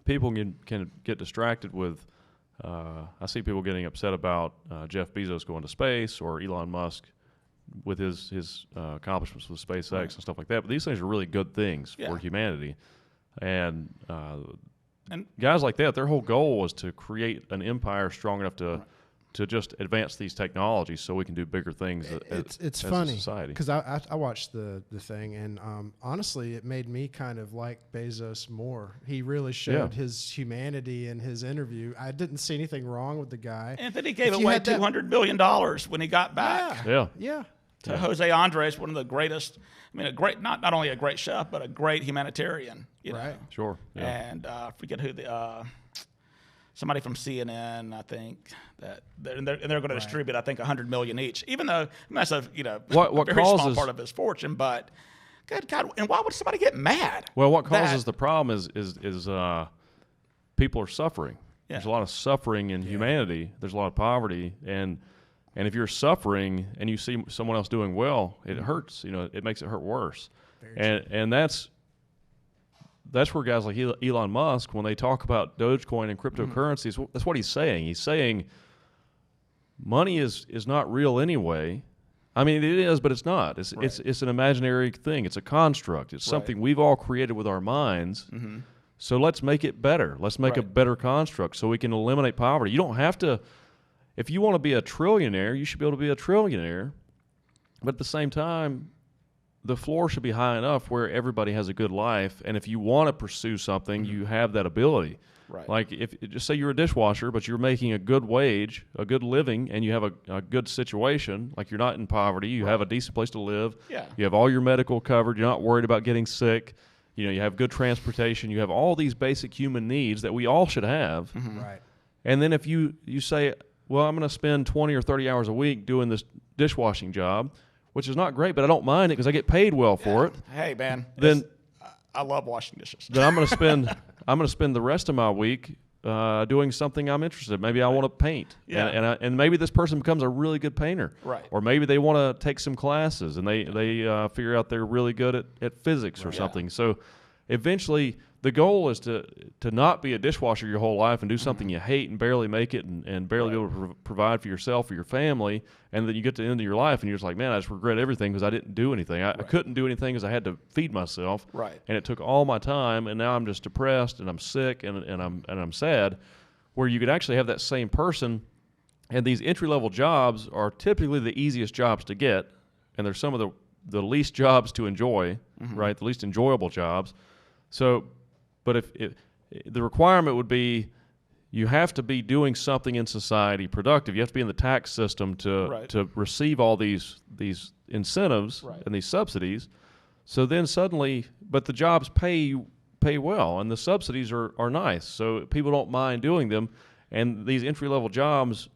Speaker 2: people can get distracted with I see people getting upset about Jeff Bezos going to space or Elon Musk with his accomplishments with SpaceX and stuff like that. But these things are really good things for humanity. And guys like that, their whole goal was to create an empire strong enough to just advance these technologies so we can do bigger things
Speaker 1: it's
Speaker 2: as
Speaker 1: funny
Speaker 2: a society.
Speaker 1: Because I watched the thing, and honestly, it made me kind of like Bezos more. He really showed his humanity in his interview. I didn't see anything wrong with the guy.
Speaker 3: And then he gave away $200 million when he got back.
Speaker 1: Yeah.
Speaker 3: To Jose Andres, one of the greatest. I mean, not only a great chef, but a great humanitarian.
Speaker 1: Right.
Speaker 2: Sure. Yeah.
Speaker 3: And I forget who somebody from CNN, I think, that they're going to distribute, I think, $100 million each. Even though that's a
Speaker 2: what
Speaker 3: very
Speaker 2: causes,
Speaker 3: small part of his fortune, but good God, and why would somebody get mad?
Speaker 2: Well, what causes the problem is people are suffering. Yeah. There's a lot of suffering in humanity. There's a lot of poverty, and if you're suffering and you see someone else doing well, it hurts. It makes it hurt worse. And that's where guys like Elon Musk, when they talk about Dogecoin and cryptocurrencies, that's what he's saying. He's saying money is not real anyway. I mean, it is, but it's not. It's an imaginary thing. It's a construct. It's something we've all created with our minds. Mm-hmm. So let's make it better. Let's make a better construct so we can eliminate poverty. You don't have to. If you want to be a trillionaire, you should be able to be a trillionaire. But at the same time, the floor should be high enough where everybody has a good life. And if you want to pursue something, you have that ability.
Speaker 3: Right.
Speaker 2: Like just say you're a dishwasher, but you're making a good wage, a good living, and you have a good situation. Like you're not in poverty. You have a decent place to live.
Speaker 3: Yeah.
Speaker 2: You have all your medical covered. You're not worried about getting sick. You have good transportation. You have all these basic human needs that we all should have.
Speaker 3: Mm-hmm.
Speaker 1: Right.
Speaker 2: And then if you say, well, I'm going to spend 20 or 30 hours a week doing this dishwashing job, which is not great, but I don't mind it because I get paid well for it.
Speaker 3: Hey, man.
Speaker 2: Then
Speaker 3: I love washing dishes.
Speaker 2: Then I'm going to spend the rest of my week doing something I'm interested in. Maybe I want to paint, and maybe this person becomes a really good painter,
Speaker 3: right?
Speaker 2: Or maybe they want to take some classes and they figure out they're really good at physics or something. Yeah. So eventually, the goal is to not be a dishwasher your whole life and do something you hate and barely make it and barely be able to provide for yourself or your family, and then you get to the end of your life and you're just like, man, I just regret everything because I didn't do anything. I couldn't do anything because I had to feed myself, and it took all my time, and now I'm just depressed and I'm sick and I'm sad. Where you could actually have that same person, and these entry-level jobs are typically the easiest jobs to get, and they're some of the least jobs to enjoy, right? The least enjoyable jobs. So. But if the requirement would be you have to be doing something in society productive. You have to be in the tax system to receive all these incentives and these subsidies. So then suddenly, but the jobs pay well and the subsidies are nice. So people don't mind doing them. And these entry-level jobs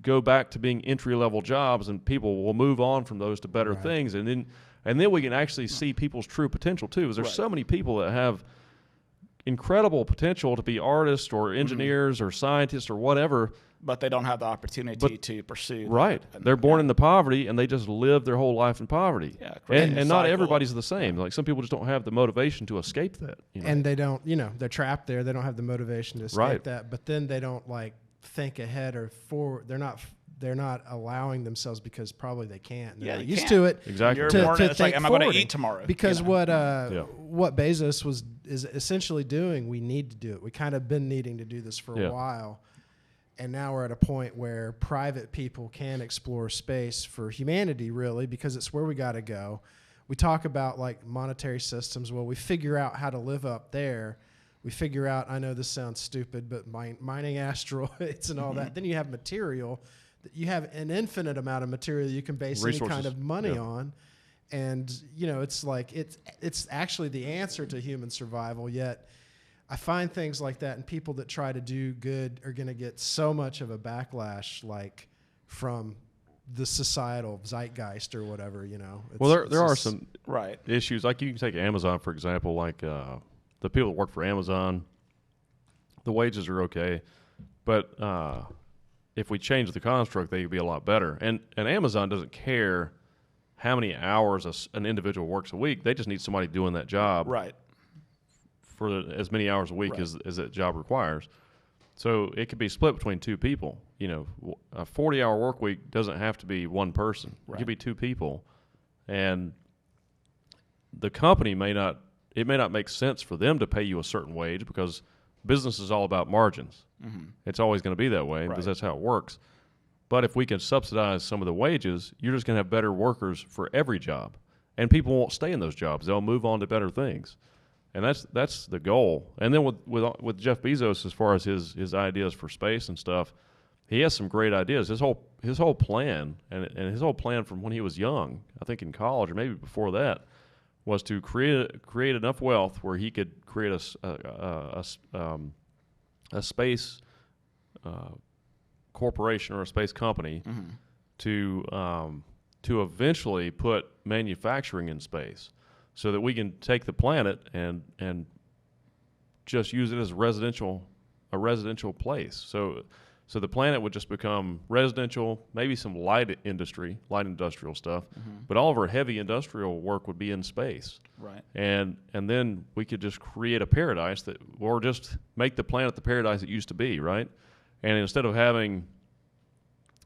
Speaker 2: go back to being entry-level jobs, and people will move on from those to better things. And then we can actually see people's true potential too. Because there's so many people that have incredible potential to be artists or engineers or scientists or whatever,
Speaker 3: but they don't have the opportunity to pursue.
Speaker 2: Right. They're born into poverty, and they just live their whole life in poverty.
Speaker 3: Yeah,
Speaker 2: and not everybody's the same. Like some people just don't have the motivation to escape that.
Speaker 1: And they don't, they're trapped there. They don't have the motivation to escape that. But then they don't like think ahead or forward. They're not allowing themselves because probably they can't. They're not used to it.
Speaker 2: Exactly.
Speaker 3: You're
Speaker 1: to
Speaker 3: born, it's like, am I going to eat tomorrow?
Speaker 1: Because what Bezos is essentially doing, we need to do it. We kind of been needing to do this for a while. And now we're at a point where private people can explore space for humanity, really, because it's where we got to go. We talk about like monetary systems. Well, we figure out how to live up there. We figure out, I know this sounds stupid, but mining asteroids and all that. Then you have material. You have an infinite amount of material you can base any kind of money on. And, it's like it's actually the answer to human survival, yet I find things like that, and people that try to do good are going to get so much of a backlash, like from the societal zeitgeist or whatever,
Speaker 2: Well, there are some issues. Like you can take Amazon, for example, like the people that work for Amazon, the wages are okay. But if we change the construct, they could be a lot better. And Amazon doesn't care how many hours an individual works a week. They just need somebody doing that job.
Speaker 3: Right.
Speaker 2: For as many hours a week as that job requires. So it could be split between two people. A 40-hour work week doesn't have to be one person. It could be two people. And the company may not make sense for them to pay you a certain wage because business is all about margins. Mm-hmm. It's always going to be that way because that's how it works. But if we can subsidize some of the wages, you're just going to have better workers for every job. And people won't stay in those jobs. They'll move on to better things. And that's the goal. And then with Jeff Bezos, as far as his ideas for space and stuff, he has some great ideas. His whole plan and his whole plan from when he was young, I think in college or maybe before that, was to create enough wealth where he could create a space corporation or a space company to eventually put manufacturing in space, so that we can take the planet and just use it as a residential place. So the planet would just become residential, maybe some light industrial stuff, but all of our heavy industrial work would be in space.
Speaker 3: Right.
Speaker 2: And then we could just create a paradise or just make the planet the paradise it used to be, right? And instead of having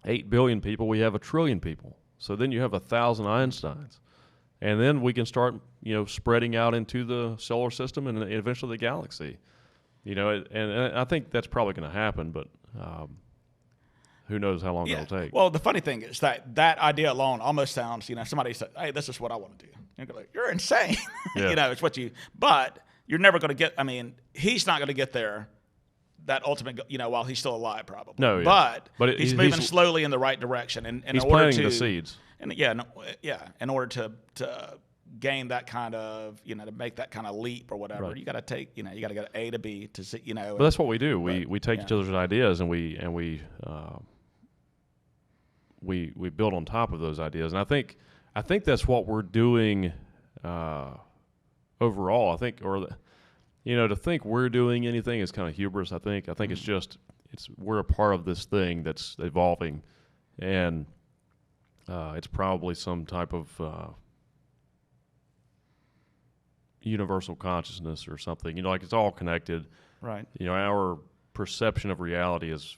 Speaker 2: 8 billion people, we have 1 trillion people. So then you have 1,000 Einsteins. And then we can start, spreading out into the solar system and eventually the galaxy. And I think that's probably going to happen, but who knows how long it'll take.
Speaker 3: Well, the funny thing is that idea alone almost sounds, somebody said, hey, this is what I want to do. You're insane. It's what but you're never going to get, he's not going to get there, that ultimate, while he's still alive probably.
Speaker 2: No, yeah.
Speaker 3: But he's moving slowly in the right direction. And
Speaker 2: he's planting the seeds.
Speaker 3: And in order to gain that kind of, to make that kind of leap or whatever, you got to take, you got to go A to B to see, But
Speaker 2: that's what we do. We take each other's ideas and we build on top of those ideas. And I think that's what we're doing overall. I think, to think we're doing anything is kind of hubris. I think it's we're a part of this thing that's evolving, and it's probably some type of universal consciousness or something. Like it's all connected.
Speaker 3: Right.
Speaker 2: Our perception of reality is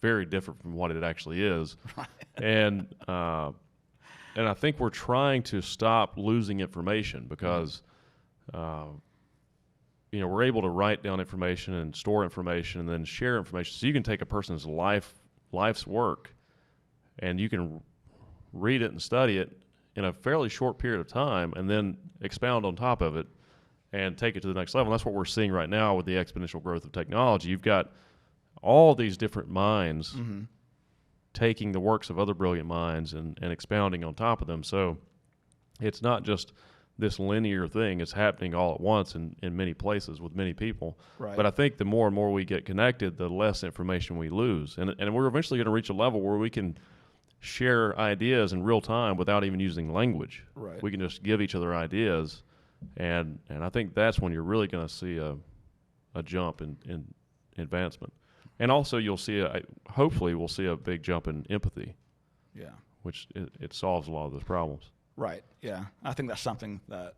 Speaker 2: very different from what it actually is. Right. And I think we're trying to stop losing information because we're able to write down information and store information and then share information. So you can take a person's life's work and you can read it and study it in a fairly short period of time and then expound on top of it and take it to the next level. And that's what we're seeing right now with the exponential growth of technology. You've got all these different minds taking the works of other brilliant minds and expounding on top of them. So it's not just this linear thing. It's happening all at once in many places with many people.
Speaker 3: Right.
Speaker 2: But I think the more and more we get connected, the less information we lose. And we're eventually going to reach a level where we can share ideas in real time without even using language.
Speaker 3: Right.
Speaker 2: We can just give each other ideas. And I think that's when you're really going to see a jump in advancement. And also you'll see, hopefully we'll see a big jump in empathy.
Speaker 3: Yeah.
Speaker 2: Which it solves a lot of those problems.
Speaker 3: Right. Yeah. I think that's something that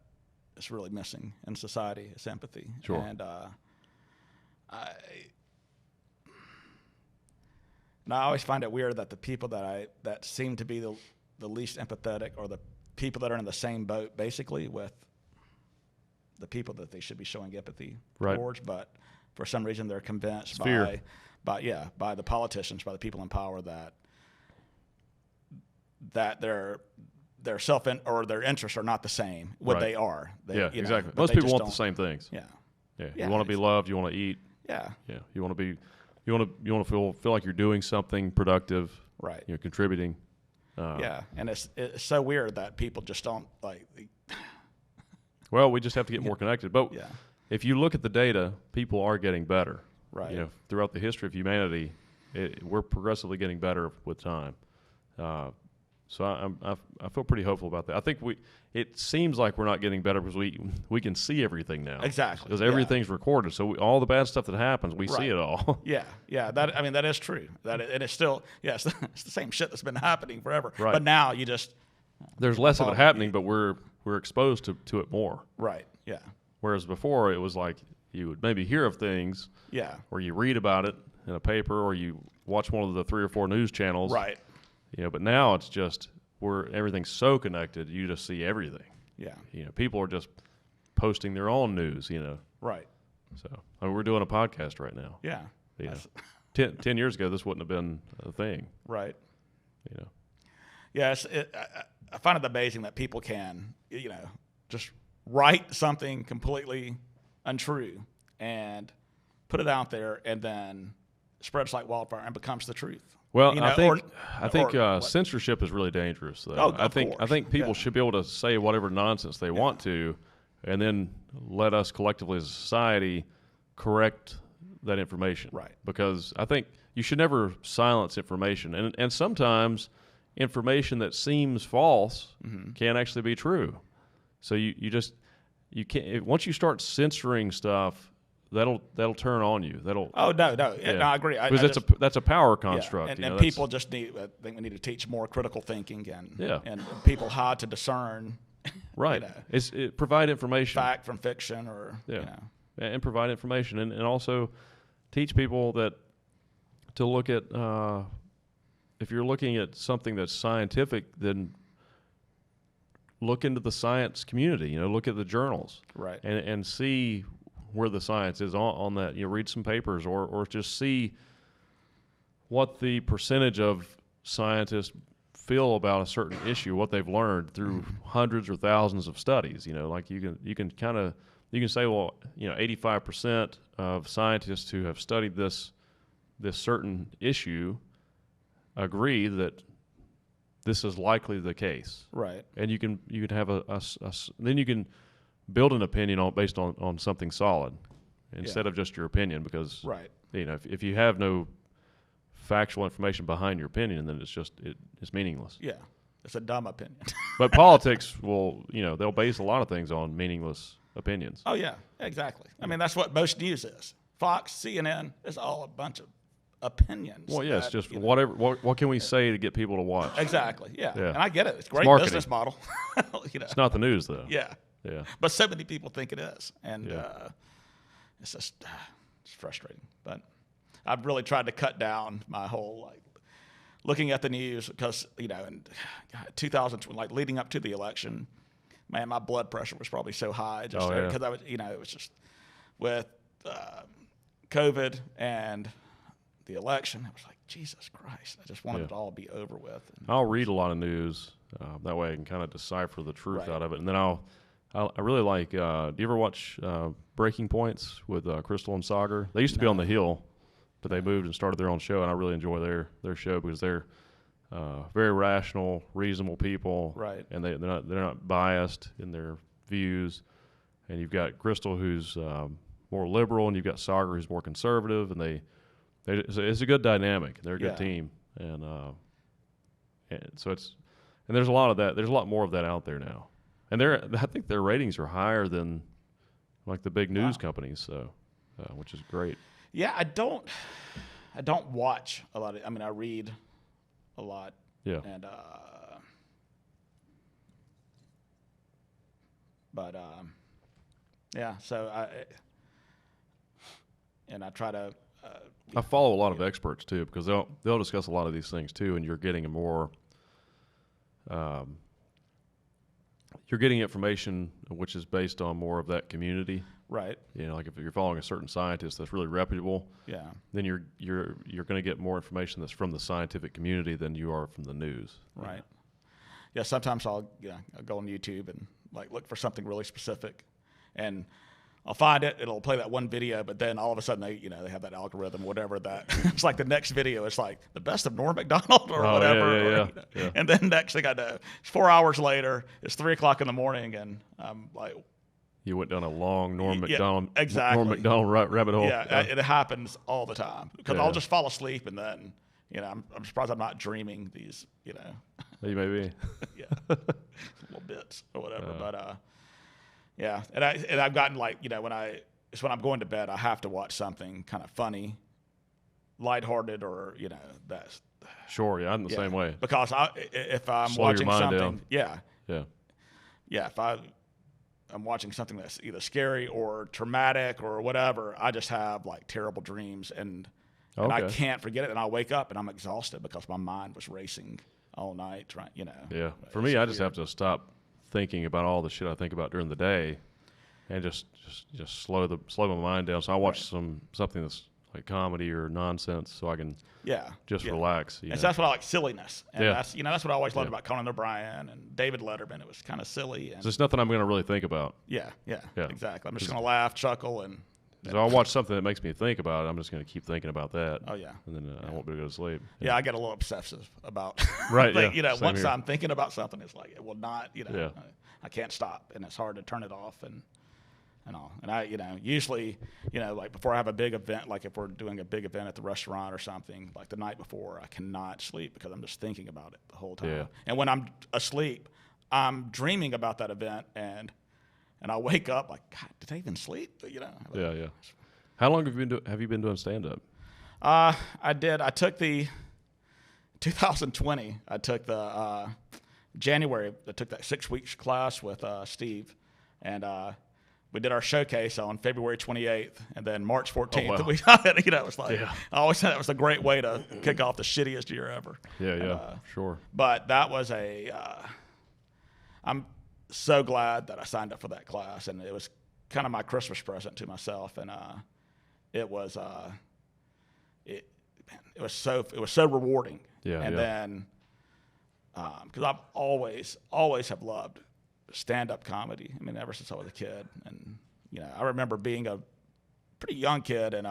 Speaker 3: is really missing in society is empathy.
Speaker 2: Sure.
Speaker 3: And I always find it weird that the people that seem to be the least empathetic are the people that are in the same boat, basically, with the people that they should be showing empathy towards, but for some reason they're convinced by the politicians, by the people in power that their their interests are not the same. They are.
Speaker 2: Exactly. Most people want the same things.
Speaker 3: Yeah.
Speaker 2: You want to be loved. You want to eat.
Speaker 3: Yeah.
Speaker 2: Yeah. You want to feel like you're doing something productive.
Speaker 3: Right.
Speaker 2: You're contributing.
Speaker 3: And it's so weird that people just don't like.
Speaker 2: Well, we just have to get more connected. But if you look at the data, people are getting better.
Speaker 3: Right.
Speaker 2: Throughout the history of humanity, we're progressively getting better with time. So I feel pretty hopeful about that. I think it seems like we're not getting better because we can see everything now.
Speaker 3: Exactly.
Speaker 2: Because everything's recorded. So all the bad stuff that happens, we see it all.
Speaker 3: Yeah. That is true. And it's still it's the same shit that's been happening forever.
Speaker 2: Right.
Speaker 3: But now
Speaker 2: there's less of it happening, but we're exposed to it more.
Speaker 3: Right. Yeah.
Speaker 2: Whereas before it was like you would maybe hear of things.
Speaker 3: Yeah.
Speaker 2: Or you read about it in a paper, or you watch one of the 3 or 4 news channels.
Speaker 3: Right.
Speaker 2: But now it's just everything's so connected, you just see everything.
Speaker 3: Yeah.
Speaker 2: People are just posting their own news,
Speaker 3: Right.
Speaker 2: So we're doing a podcast right now.
Speaker 3: Yeah.
Speaker 2: 10 years ago, this wouldn't have been a thing.
Speaker 3: Right. Yes. I find it amazing that people can, just write something completely untrue and put it out there, and then spreads like wildfire and becomes the truth.
Speaker 2: Well, I think censorship is really dangerous, though.
Speaker 3: Oh,
Speaker 2: I think people should be able to say whatever nonsense they want to, and then let us collectively as a society correct that information.
Speaker 3: Right.
Speaker 2: Because I think you should never silence information, and sometimes information that seems false can actually be true. So you can't, once you start censoring stuff, that'll turn on you. No,
Speaker 3: I agree.
Speaker 2: Because that's a power construct.
Speaker 3: And people just I think we need to teach more critical thinking and people how to discern.
Speaker 2: Right. Provide information.
Speaker 3: Fact from fiction,
Speaker 2: and provide information, and also teach people to look at if you're looking at something that's scientific, then look into the science community. Look at the journals.
Speaker 3: Right.
Speaker 2: And see where the science is on that. Read some papers or just see what the percentage of scientists feel about a certain issue, what they've learned through hundreds or thousands of studies. Like you can say, well, 85% of scientists who have studied this certain issue agree that this is likely the case.
Speaker 3: Right.
Speaker 2: And you can have then you can build an opinion based on something solid instead of just your opinion, because if you have no factual information behind your opinion, then it's meaningless.
Speaker 3: Yeah, it's a dumb opinion.
Speaker 2: But politics will, they'll base a lot of things on meaningless opinions.
Speaker 3: Oh yeah, exactly. I mean, that's what most news is. Fox, CNN, it's all a bunch of opinions.
Speaker 2: Well, yeah, it's just whatever. What can we say to get people to watch?
Speaker 3: Exactly. Yeah. And I get it. It's a great
Speaker 2: marketing.
Speaker 3: Business model.
Speaker 2: It's not the news, though.
Speaker 3: Yeah.
Speaker 2: Yeah.
Speaker 3: But so many people think it is, and it's just it's frustrating. But I've really tried to cut down my whole looking at the news, because in 2000, leading up to the election, man, my blood pressure was probably so high just because I was it was just with COVID and the election. I was like, Jesus Christ! I just wanted it to all be over with.
Speaker 2: I'll read a lot of news. That way I can kind of decipher the truth out of it, and then I really like. Do you ever watch Breaking Points with Crystal and Sagar? They used to be on The Hill, but they moved and started their own show, and I really enjoy their show because they're very rational, reasonable people,
Speaker 3: right?
Speaker 2: And they're not biased in their views. And you've got Crystal, who's more liberal, and you've got Sagar, who's more conservative, and it's a good dynamic. They're a good team, and so there's a lot of that. There's a lot more of that out there now. And I think their ratings are higher than like the big news companies, so which is great.
Speaker 3: Yeah, I don't I don't watch a lot. I read a lot.
Speaker 2: Yeah.
Speaker 3: And so I try to.
Speaker 2: I follow a lot of experts too, because they'll discuss a lot of these things too, and you're getting a more. You're getting information which is based on more of that community.
Speaker 3: Right.
Speaker 2: Like if you're following a certain scientist that's really reputable, then you're going to get more information that's from the scientific community than you are from the news.
Speaker 3: Right. Yeah. Sometimes I'll go on YouTube and look for something really specific, and I'll find it. It'll play that one video, but then all of a sudden they have that algorithm, whatever that. It's like the next video is like the best of Norm Macdonald or whatever.
Speaker 2: Yeah.
Speaker 3: And then next thing I know, it's 4 hours later. It's 3:00 in the morning, and I'm like,
Speaker 2: you went down a long Norm Macdonald rabbit hole.
Speaker 3: Yeah, it happens all the time because I'll just fall asleep, and then I'm surprised I'm not dreaming these.
Speaker 2: You may be.
Speaker 3: Little bits or whatever, but. Yeah, and I've gotten when I'm going to bed, I have to watch something kind of funny, lighthearted, or that's.
Speaker 2: Sure, I'm the same way.
Speaker 3: Because if I'm
Speaker 2: slow
Speaker 3: watching
Speaker 2: your mind
Speaker 3: something,
Speaker 2: down.
Speaker 3: If I'm watching something that's either scary or traumatic or whatever, I just have terrible dreams and I can't forget it, and I'll wake up and I'm exhausted because my mind was racing all night trying.
Speaker 2: Yeah, for me, I just have to stop thinking about all the shit I think about during the day, and just slow my mind down. So I watch something that's like comedy or nonsense, so I can relax.
Speaker 3: And so that's what I like, silliness. And that's what I always loved about Conan O'Brien and David Letterman. It was kind of silly. And
Speaker 2: so it's nothing I'm going to really think about.
Speaker 3: Yeah, exactly. I'm just going to laugh, chuckle, and.
Speaker 2: So I'll watch something that makes me think about it. I'm just going to keep thinking about that.
Speaker 3: Oh yeah.
Speaker 2: And then I won't be able to go to sleep.
Speaker 3: Yeah, I get a little obsessive about.
Speaker 2: Right.
Speaker 3: Once I'm thinking about something, it's like it will not. I can't stop, and it's hard to turn it off and all. And I, usually, before I have a big event, like if we're doing a big event at the restaurant or something, like the night before, I cannot sleep because I'm just thinking about it the whole time.
Speaker 2: Yeah.
Speaker 3: And when I'm asleep, I'm dreaming about that event and I'll wake up like, God, did I even sleep?
Speaker 2: Yeah. How long have you been doing stand-up?
Speaker 3: I did. I took the 2020. I took the January. I took that 6 weeks class with Steve, and we did our showcase on February 28th, and then March 14th.
Speaker 2: Oh, wow.
Speaker 3: It was like I always said it was a great way to kick off the shittiest year ever.
Speaker 2: Sure.
Speaker 3: But that was I'm so glad that I signed up for that class, and it was kind of my Christmas present to myself, and it was so rewarding. Then because I've always have loved stand-up comedy. I mean, ever since I was a kid, and I remember being a pretty young kid, and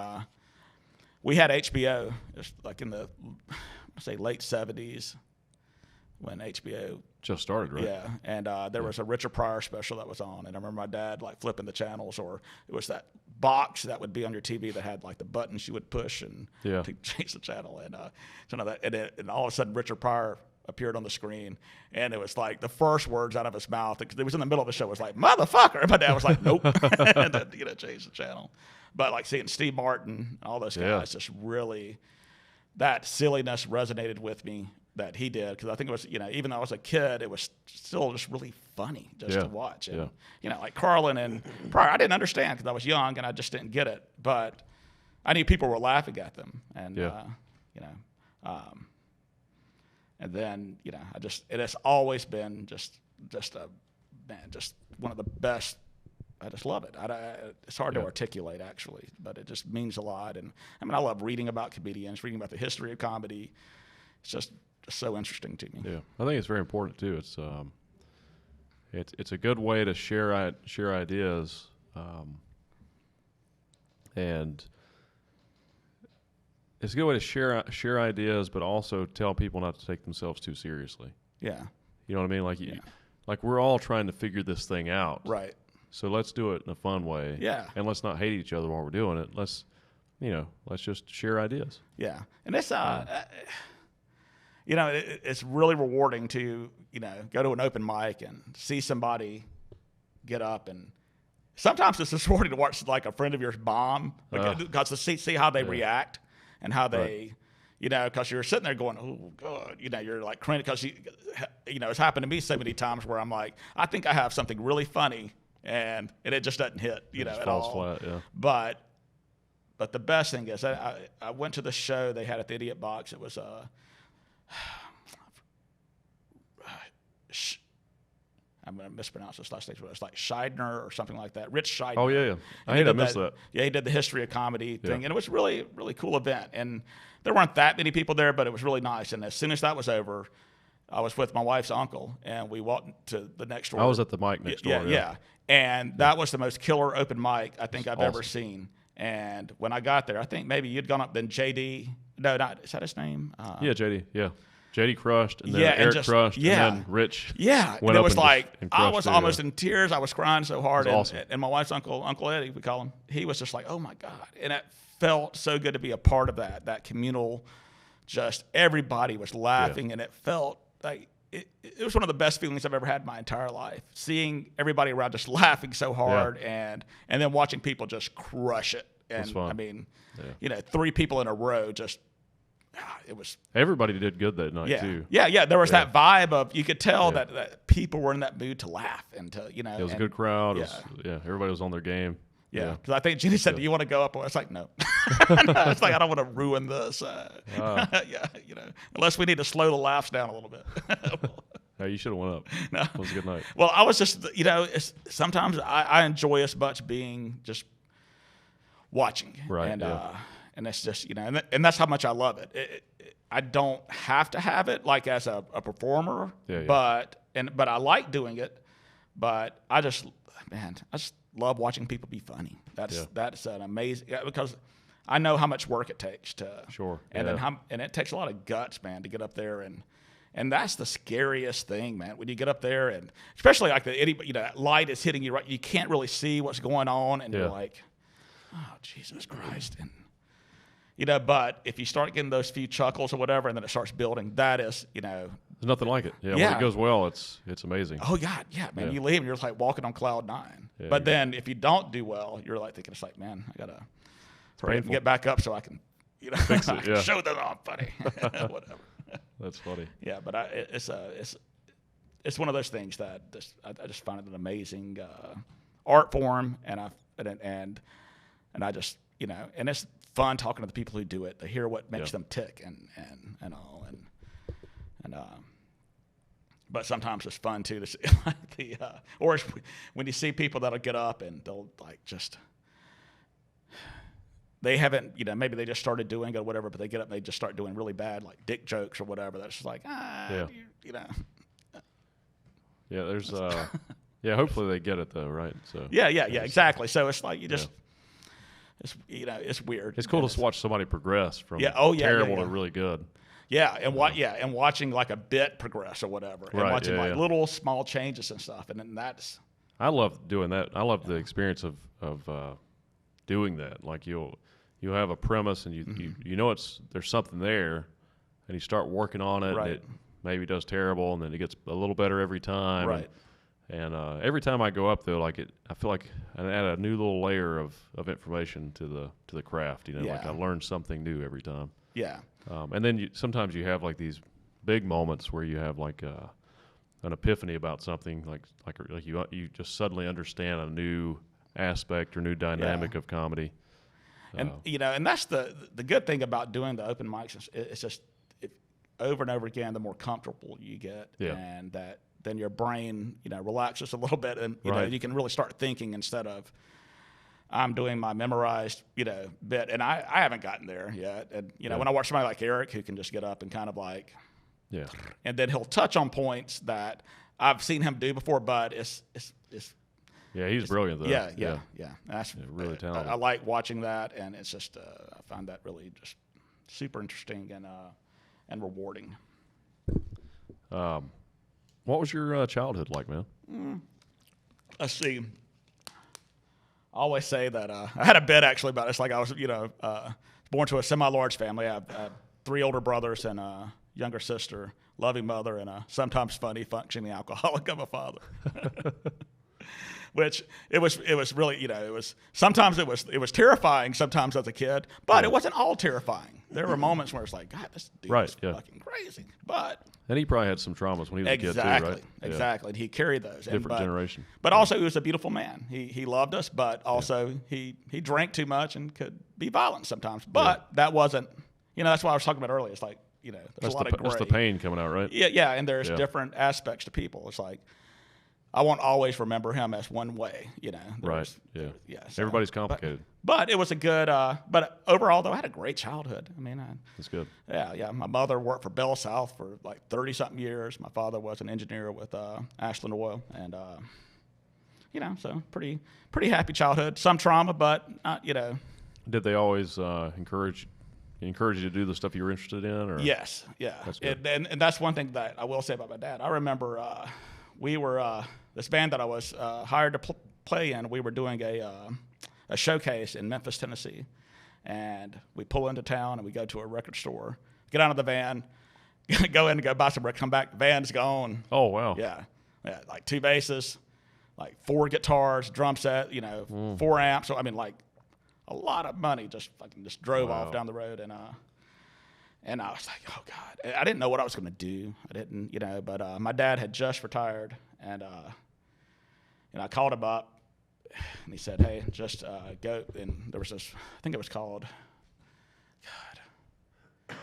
Speaker 3: we had HBO. It was like in the late 70s when HBO
Speaker 2: just started, right?
Speaker 3: Yeah, and there was a Richard Pryor special that was on, and I remember my dad flipping the channels, or it was that box that would be on your TV that had the buttons you would push and to change the channel, and and all of a sudden Richard Pryor appeared on the screen, and it was like the first words out of his mouth, because it was in the middle of the show, was like, "Motherfucker!" And my dad was like, "Nope," and then changed the channel. But seeing Steve Martin, all those guys, just really, that silliness resonated with me that he did, because I think it was, even though I was a kid, it was still just really funny to watch. And, like Carlin and Pryor, I didn't understand because I was young and I just didn't get it, but I knew people were laughing at them, and and then it has always been just one of the best. I just love it. It's hard to articulate, actually, but it just means a lot. And I love reading about comedians, reading about the history of comedy. It's just so interesting to me.
Speaker 2: Yeah, I think it's very important too. It's a good way to share ideas, and it's a good way to share ideas, but also tell people not to take themselves too seriously.
Speaker 3: Yeah,
Speaker 2: you know what I mean? Like we're all trying to figure this thing out,
Speaker 3: right? So
Speaker 2: let's do it in a fun way.
Speaker 3: Yeah,
Speaker 2: and let's not hate each other while we're doing it. Let's just share ideas.
Speaker 3: Yeah, and it's it's really rewarding to, go to an open mic and see somebody get up, and sometimes it's rewarding to watch a friend of yours bomb, because to see how they react. and how they, you know, because you're sitting there going, oh God, you know, you're like cringing because you know, it's happened to me so many times where I'm like, I think I have something really funny, and it just doesn't hit, you know, at all.
Speaker 2: Falls flat, yeah.
Speaker 3: But the best thing is, I went to the show they had at the Idiot Box. It was I'm going to mispronounce this last name, but it's like Scheidner or something like that. Rich Scheidner.
Speaker 2: Oh, yeah. I missed that.
Speaker 3: Yeah, he did the history of comedy thing, and it was really, really cool event. And there weren't that many people there, but it was really nice. And as soon as that was over, I was with my wife's uncle, and we walked to the next door.
Speaker 2: I was at the mic next door.
Speaker 3: Yeah. And that was the most killer open mic I think I've ever seen. And when I got there, I think maybe you'd gone up, then JD. No, not, is that his name?
Speaker 2: Yeah, JD, yeah. JD crushed, and then Eric crushed, and then Rich.
Speaker 3: Yeah,
Speaker 2: went
Speaker 3: and it
Speaker 2: up
Speaker 3: was
Speaker 2: and
Speaker 3: like
Speaker 2: I
Speaker 3: was almost in tears. I was crying so hard.
Speaker 2: It was
Speaker 3: and,
Speaker 2: awesome.
Speaker 3: and my wife's Uncle Eddie, we call him. He was just like, oh my God, and it felt so good to be a part of that communal. Just everybody was laughing, and it felt like it was one of the best feelings I've ever had in my entire life. Seeing everybody around just laughing so hard, and then watching people just crush it. And I mean, you know, 3 people in a row just. It was
Speaker 2: everybody did good that night too.
Speaker 3: Yeah. There was that vibe of you could tell that people were in that mood to laugh and to, you know.
Speaker 2: It was a good crowd. Everybody was on their game.
Speaker 3: Yeah, because I think Jenny said, "Do you want to go up?" I was like, "No." It's like I don't want to ruin this. Yeah, you know, unless we need to slow the laughs down a little bit.
Speaker 2: Hey, you should have went up. No. It was a good night.
Speaker 3: Well, I was just, you know, sometimes I enjoy as much being just watching,
Speaker 2: right?
Speaker 3: And that's just, you know, and that's how much I love it. I don't have to have it like as a performer, but I like doing it. But I just love watching people be funny. That's an amazing, because I know how much work it takes to and it takes a lot of guts, man, to get up there and that's the scariest thing, man. When you get up there and especially like that light is hitting you right, you can't really see what's going on, and you're like, oh Jesus Christ. And you know, but if you start getting those few chuckles or whatever, and then it starts building, that is, you know,
Speaker 2: there's nothing like it. Yeah, when it goes well, it's amazing.
Speaker 3: Oh God, yeah, man. You leave and you're like walking on cloud 9. Yeah, but then if you don't do well, you're like thinking, it's like, man, I gotta hurry up and get back up so I can, you know,
Speaker 2: fix it. Yeah.
Speaker 3: Show them I'm funny, whatever.
Speaker 2: That's funny.
Speaker 3: Yeah, but it's one of those things that I just find it an amazing art form, and I just, you know, and it's fun talking to the people who do it, to hear what makes them tick and all, and but sometimes it's fun too to see like or when you see people that'll get up and they'll like just, they haven't, you know, maybe they just started doing it or whatever, but they get up and they just start doing really bad like dick jokes or whatever. That's just like you know.
Speaker 2: Yeah, there's hopefully they get it though, right? So
Speaker 3: yeah, exactly. So it's like you just. It's, you know, it's weird.
Speaker 2: It's cool to watch somebody progress from terrible to really good.
Speaker 3: Yeah, and watching like a bit progress or whatever, and watching little small changes and stuff, and then that's.
Speaker 2: I love doing that. I love the experience of doing that. Like you'll have a premise and you know there's something there, and you start working on it. And it maybe does terrible, and then it gets a little better every time.
Speaker 3: Right.
Speaker 2: And every time I go up though, like I feel like I add a new little layer of information to the craft. You know, like I learn something new every time.
Speaker 3: Yeah.
Speaker 2: And then sometimes you have like these big moments where you have like an epiphany about something, like you just suddenly understand a new aspect or new dynamic of comedy.
Speaker 3: And you know, and that's the good thing about doing the open mics. It's just over and over again, the more comfortable you get, and that. Then your brain, you know, relaxes a little bit, and you know, you can really start thinking instead of I'm doing my memorized, you know, bit. And I haven't gotten there yet. And you know, when I watch somebody like Eric who can just get up and kind of like, and then he'll touch on points that I've seen him do before, but it's
Speaker 2: he's brilliant though.
Speaker 3: Yeah. That's
Speaker 2: really talented.
Speaker 3: I like watching that, and it's just I find that really just super interesting and rewarding.
Speaker 2: What was your childhood like, man?
Speaker 3: Let's see. I always say that I had a bit actually about it. It's like I was, you know, born to a semi-large family. I have 3 older brothers and a younger sister, loving mother, and a sometimes funny, functioning alcoholic of a father. Which it was really, you know, sometimes it was terrifying sometimes as a kid, but it wasn't all terrifying. there were moments where it's like, God, this dude is fucking crazy. But
Speaker 2: and he probably had some traumas when he was a kid too, right?
Speaker 3: Exactly. And he carried those.
Speaker 2: Different generation.
Speaker 3: But also he was a beautiful man. He loved us, but also he drank too much and could be violent sometimes. But that wasn't, that's what I was talking about earlier. It's like, there's a lot of gray.
Speaker 2: That's the pain coming out, right?
Speaker 3: Yeah, and there's different aspects to people. It's like, I won't always remember him as one way,
Speaker 2: Right. Yeah. So, everybody's complicated.
Speaker 3: But it was a good. But overall, though, I had a great childhood. I mean,
Speaker 2: that's good.
Speaker 3: Yeah. My mother worked for Bell South for like 30-something years. My father was an engineer with Ashland Oil, and so pretty happy childhood. Some trauma, but
Speaker 2: Did they always encourage you to do the stuff you were interested in? Or?
Speaker 3: Yes. Yeah. That's good. And that's one thing that I will say about my dad. I remember we were this band that I was hired to play in. We were doing a showcase in Memphis, Tennessee, and we pull into town and we go to a record store, get out of the van, go in and go buy some records, come back, van's gone.
Speaker 2: Oh wow.
Speaker 3: Yeah, like 2 basses, like 4 guitars, drum set, 4 amps. So I mean, like a lot of money just drove off down the road, and I was like, oh God, I didn't know what I was going to do. I didn't, but my dad had just retired, and I called him up, and he said, hey, just go. And there was this, I think it was called,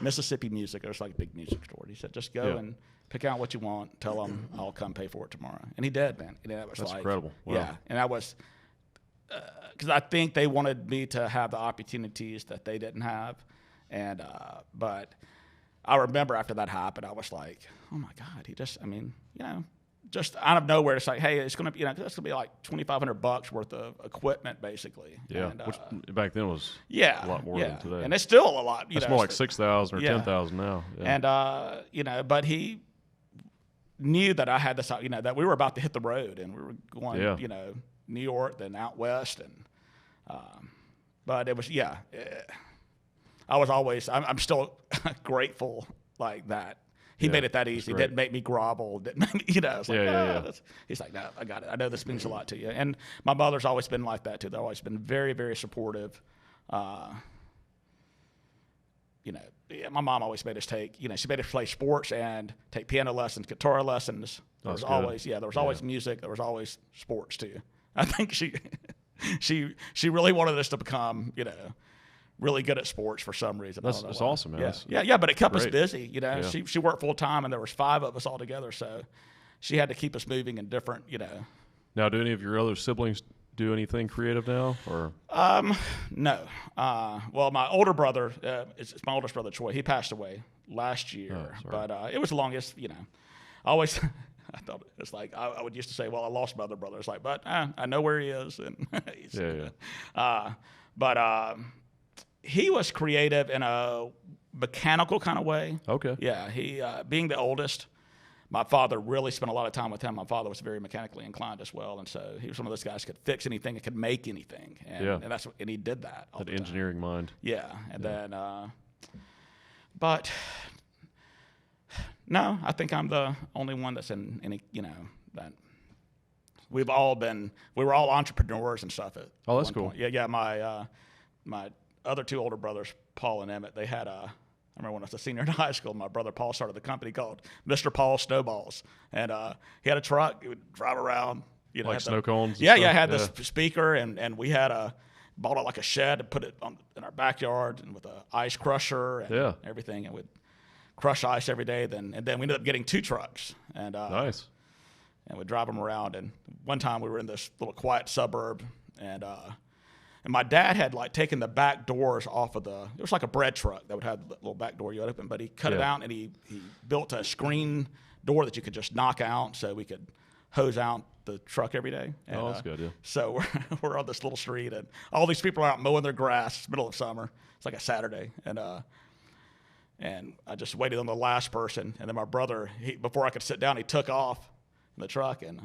Speaker 3: Mississippi Music. It was like a big music store. He said, just go and pick out what you want. Tell them I'll come pay for it tomorrow. And he did, man. That's
Speaker 2: incredible. Wow.
Speaker 3: Yeah, and that was, because I think they wanted me to have the opportunities that they didn't have. And but I remember after that happened, I was like, oh my God, he just, just out of nowhere, it's like, hey, it's going to be, that's going to be like $2,500 worth of equipment, basically.
Speaker 2: Yeah,
Speaker 3: and,
Speaker 2: which back then was a lot more than today.
Speaker 3: And it's still a lot.
Speaker 2: It's more like 6,000 or 10,000 now. Yeah.
Speaker 3: And but he knew that I had this, that we were about to hit the road, and we were going, New York, then out west, and but it was, I was always, I'm still grateful like that. He made it that easy. Didn't make me grovel. Didn't make me, it's like, he's like, no, I got it. I know this means a lot to you. And my mother's always been like that too. They've always been very, very supportive. My mom always made us take, she made us play sports and take piano lessons, guitar lessons. There was always music. There was always sports too. I think she really wanted us to become, really good at sports for some reason.
Speaker 2: That's awesome, man.
Speaker 3: Yeah, but it kept us busy. She worked full time, and there was 5 of us all together, so she had to keep us moving in different.
Speaker 2: Now, do any of your other siblings do anything creative now, or?
Speaker 3: No. Well, my older brother, it's my oldest brother Troy. He passed away last year, but it was the longest. I always. I thought it's like I would used to say, well, I lost my other brother. It's like, but I know where he is, and but he was creative in a mechanical kind of way.
Speaker 2: Okay.
Speaker 3: Yeah, he being the oldest, my father really spent a lot of time with him. My father was very mechanically inclined as well, and so he was one of those guys who could fix anything, and could make anything, and he did that.
Speaker 2: That engineering mind.
Speaker 3: Yeah, and then, but. No, I think I'm the only one that's in any, that we were all entrepreneurs and stuff at
Speaker 2: that's cool.
Speaker 3: point. Yeah, my other 2 older brothers, Paul and Emmett, they had I remember when I was a senior in high school, my brother Paul started the company called Mr. Paul Snowballs, and he had a truck. He would drive around,
Speaker 2: like snow cones.
Speaker 3: Yeah, had this speaker, and we had bought like a shed and put it in our backyard, and with an ice crusher and everything, and we'd crush ice every day. And then we ended up getting 2 trucks, and
Speaker 2: nice.
Speaker 3: And we'd drive them around. And one time we were in this little quiet suburb, and my dad had like taken the back doors off of it was like a bread truck that would have the little back door you would open, but he cut it out, and he built a screen door that you could just knock out, so we could hose out the truck every day. And,
Speaker 2: that's good. Yeah.
Speaker 3: So we're on this little street, and all these people are out mowing their grass. It's middle of summer. It's like a Saturday, and I just waited on the last person, and then my brother, before I could sit down, he took off in the truck, and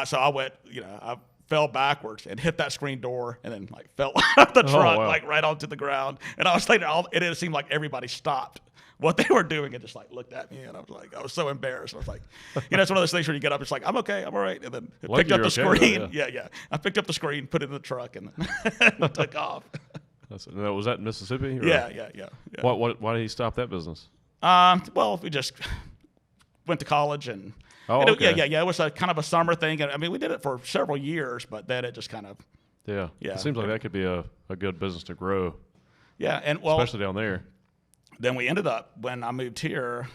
Speaker 3: so I went, I fell backwards and hit that screen door, and then like fell out the truck, like right onto the ground. And I was like, it seemed like everybody stopped what they were doing and just like looked at me, and I was so embarrassed. I was like, it's one of those things where you get up, it's like, I'm okay, I'm all right, and then picked up the screen. Though, I picked up the screen, put it in the truck, and took off.
Speaker 2: Was that in Mississippi? Or?
Speaker 3: Yeah.
Speaker 2: Why did he stop that business?
Speaker 3: Well, we just went to college and
Speaker 2: okay.
Speaker 3: It was a kind of a summer thing. I mean, we did it for several years, but then it just kind of
Speaker 2: It seems like that could be a good business to grow.
Speaker 3: Yeah, and
Speaker 2: especially down there.
Speaker 3: Then we ended up, when I moved here,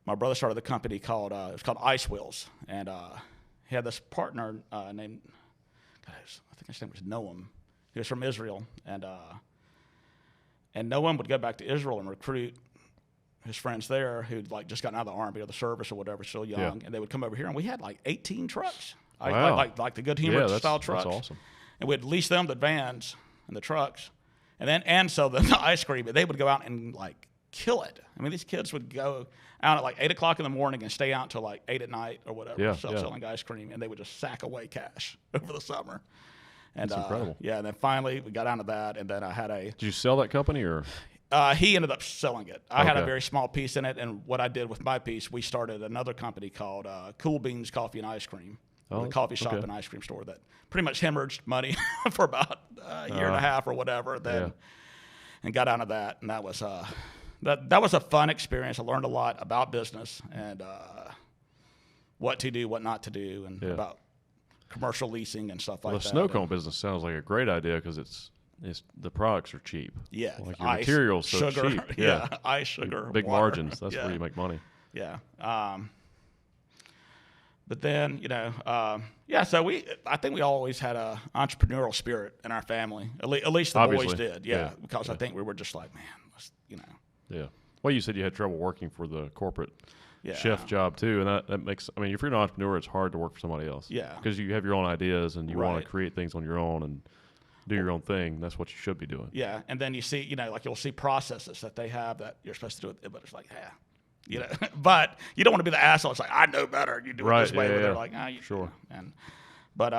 Speaker 3: my brother started a company called it was called Ice Wheels, and he had this partner named, I think his name was Noam. He was from Israel, and Noam would go back to Israel and recruit his friends there who'd like just gotten out of the army or the service or whatever, still young, and they would come over here, and we had like 18 trucks,
Speaker 2: wow.
Speaker 3: like the Good Humor style trucks.
Speaker 2: That's awesome.
Speaker 3: And we'd lease them the vans and the trucks, and sell them the ice cream. They would go out and like kill it. I mean, these kids would go out at like 8 o'clock in the morning and stay out until like 8 at night or whatever, selling ice cream, and they would just sack away cash over the summer. And
Speaker 2: that's incredible.
Speaker 3: Yeah, and then finally we got out of that, and then I had
Speaker 2: Did you sell that company or?
Speaker 3: He ended up selling it. I had a very small piece in it, and what I did with my piece, we started another company called Cool Beans Coffee and Ice Cream, a coffee shop and ice cream store that pretty much hemorrhaged money for about a year and a half or whatever. Then and got out of that, and that was that was a fun experience. I learned a lot about business and what to do, what not to do, and about commercial leasing and stuff like that.
Speaker 2: The snow cone business sounds like a great idea because it's the products are cheap.
Speaker 3: Yeah,
Speaker 2: like your materials so
Speaker 3: sugar,
Speaker 2: cheap.
Speaker 3: Yeah, ice, sugar,
Speaker 2: big
Speaker 3: water.
Speaker 2: margins. That's where you make money.
Speaker 3: Yeah. But then so I think we always had a entrepreneurial spirit in our family. At least the boys did. Yeah, because I think we were just like, man,
Speaker 2: Yeah. Well, you said you had trouble working for the corporate
Speaker 3: yeah.
Speaker 2: chef job too, and that makes. I mean, if you're an entrepreneur, it's hard to work for somebody else.
Speaker 3: Yeah,
Speaker 2: because you have your own ideas and you want to create things on your own and do your own thing. That's what you should be doing.
Speaker 3: Yeah, and then you see, you know, like you'll see processes that they have that you're supposed to do it, but it's like, you know, but you don't want to be the asshole. It's like, I know better. You do it this way. They're like, you sure. But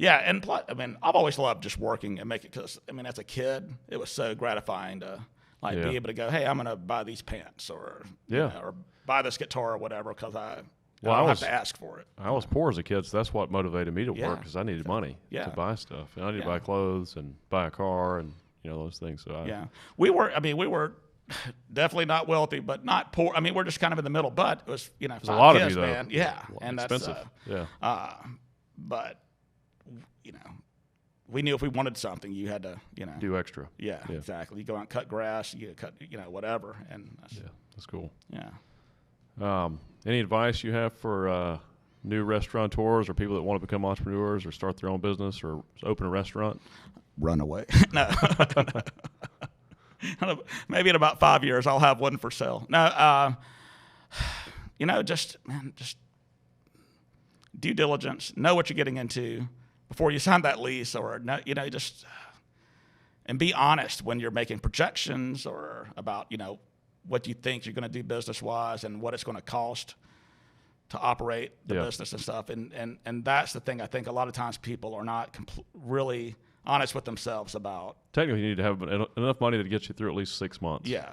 Speaker 3: and plus, I mean, I've always loved just working and making, because I mean, as a kid, it was so gratifying to be able to go, hey, I'm going to buy these pants or or buy this guitar or whatever, because I don't have to ask for it.
Speaker 2: I was poor as a kid, so that's what motivated me to work, because I needed money to buy stuff. And I needed to buy clothes and buy a car and those things. So we were definitely not wealthy, but not poor. I mean, we're just kind of in the middle. But it was a lot of you, though.
Speaker 3: Man. Yeah,
Speaker 2: and expensive.
Speaker 3: But we knew if we wanted something, you had to
Speaker 2: do extra.
Speaker 3: Yeah, exactly. You go out and cut grass, you cut whatever, and
Speaker 2: that's cool.
Speaker 3: Yeah.
Speaker 2: Any advice you have for new restaurateurs or people that want to become entrepreneurs or start their own business or open a restaurant?
Speaker 3: Run away. No. Maybe in about 5 years I'll have one for sale. No, just due diligence. Know what you're getting into before you sign that lease, or and be honest when you're making projections or about what you think you're going to do business wise and what it's going to cost to operate the business and stuff. And that's the thing. I think a lot of times people are not really honest with themselves about.
Speaker 2: Technically, you need to have enough money to get you through at least 6 months.
Speaker 3: Yeah.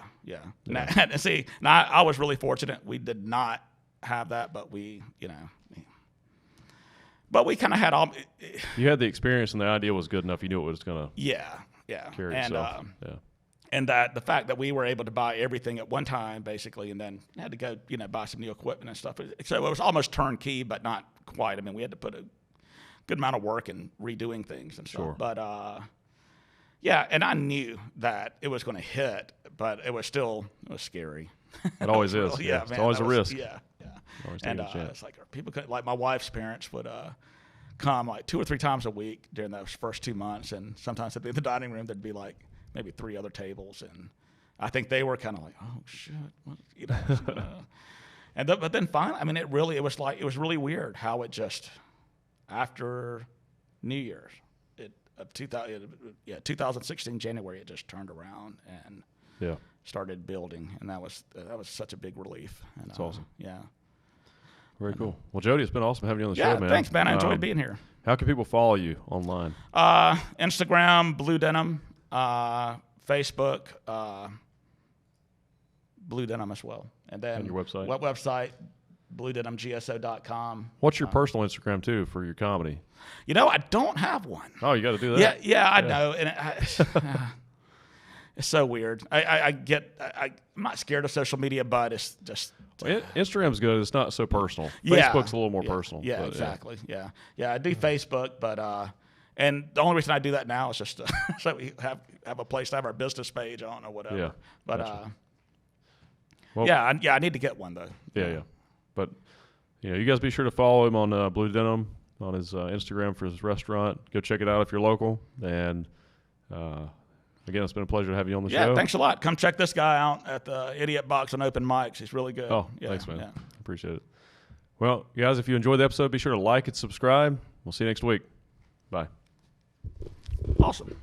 Speaker 3: And see, I was really fortunate. We did not have that, but we kind of had all.
Speaker 2: You had the experience, and the idea was good enough. You knew it was going to carry itself.
Speaker 3: And that the fact that we were able to buy everything at one time, basically, and then had to go, buy some new equipment and stuff. So it was almost turnkey, but not quite. I mean, we had to put a good amount of work in redoing things and stuff.
Speaker 2: Sure.
Speaker 3: But and I knew that it was going to hit, but it was scary.
Speaker 2: It always is.
Speaker 3: Yeah,
Speaker 2: it's
Speaker 3: man,
Speaker 2: always a risk.
Speaker 3: Yeah. And it's like people could, like my wife's parents would come like 2 or 3 times a week during those first 2 months, and sometimes at the dining room there'd be like maybe 3 other tables, and I think they were kind of like, oh shit, but then finally, I mean, it was really weird how it just after New Year's of 2016 January, it just turned around and started building, and that was such a big relief. And,
Speaker 2: that's awesome.
Speaker 3: Yeah.
Speaker 2: Very cool. Well, Jody, it's been awesome having you on the show, man.
Speaker 3: Thanks, man. I enjoyed being here.
Speaker 2: How can people follow you online?
Speaker 3: Instagram, Blue Denim, Facebook, Blue Denim as well. And then
Speaker 2: your website?
Speaker 3: Website, bluedenimgso.com.
Speaker 2: What's your personal Instagram too for your comedy?
Speaker 3: I don't have one.
Speaker 2: Oh, you got to do that.
Speaker 3: Yeah, I know, and it's so weird. I'm not scared of social media, but it's just.
Speaker 2: Well, Instagram's good. It's not so personal.
Speaker 3: Yeah.
Speaker 2: Facebook's a little more personal.
Speaker 3: Yeah,
Speaker 2: but,
Speaker 3: exactly. Yeah. I do Facebook, but and the only reason I do that now is just so we have a place to have our business page on or whatever.
Speaker 2: Yeah.
Speaker 3: But
Speaker 2: Gotcha.
Speaker 3: well, I need to get one though.
Speaker 2: Yeah. But you guys be sure to follow him on Blue Denim on his Instagram for his restaurant. Go check it out if you're local. And again, it's been a pleasure to have you on the show.
Speaker 3: Yeah, thanks a lot. Come check this guy out at the Idiot Box on open mics. He's really good.
Speaker 2: Oh, thanks, man. Yeah. Appreciate it. Well, guys, if you enjoyed the episode, be sure to like and subscribe. We'll see you next week. Bye.
Speaker 3: Awesome.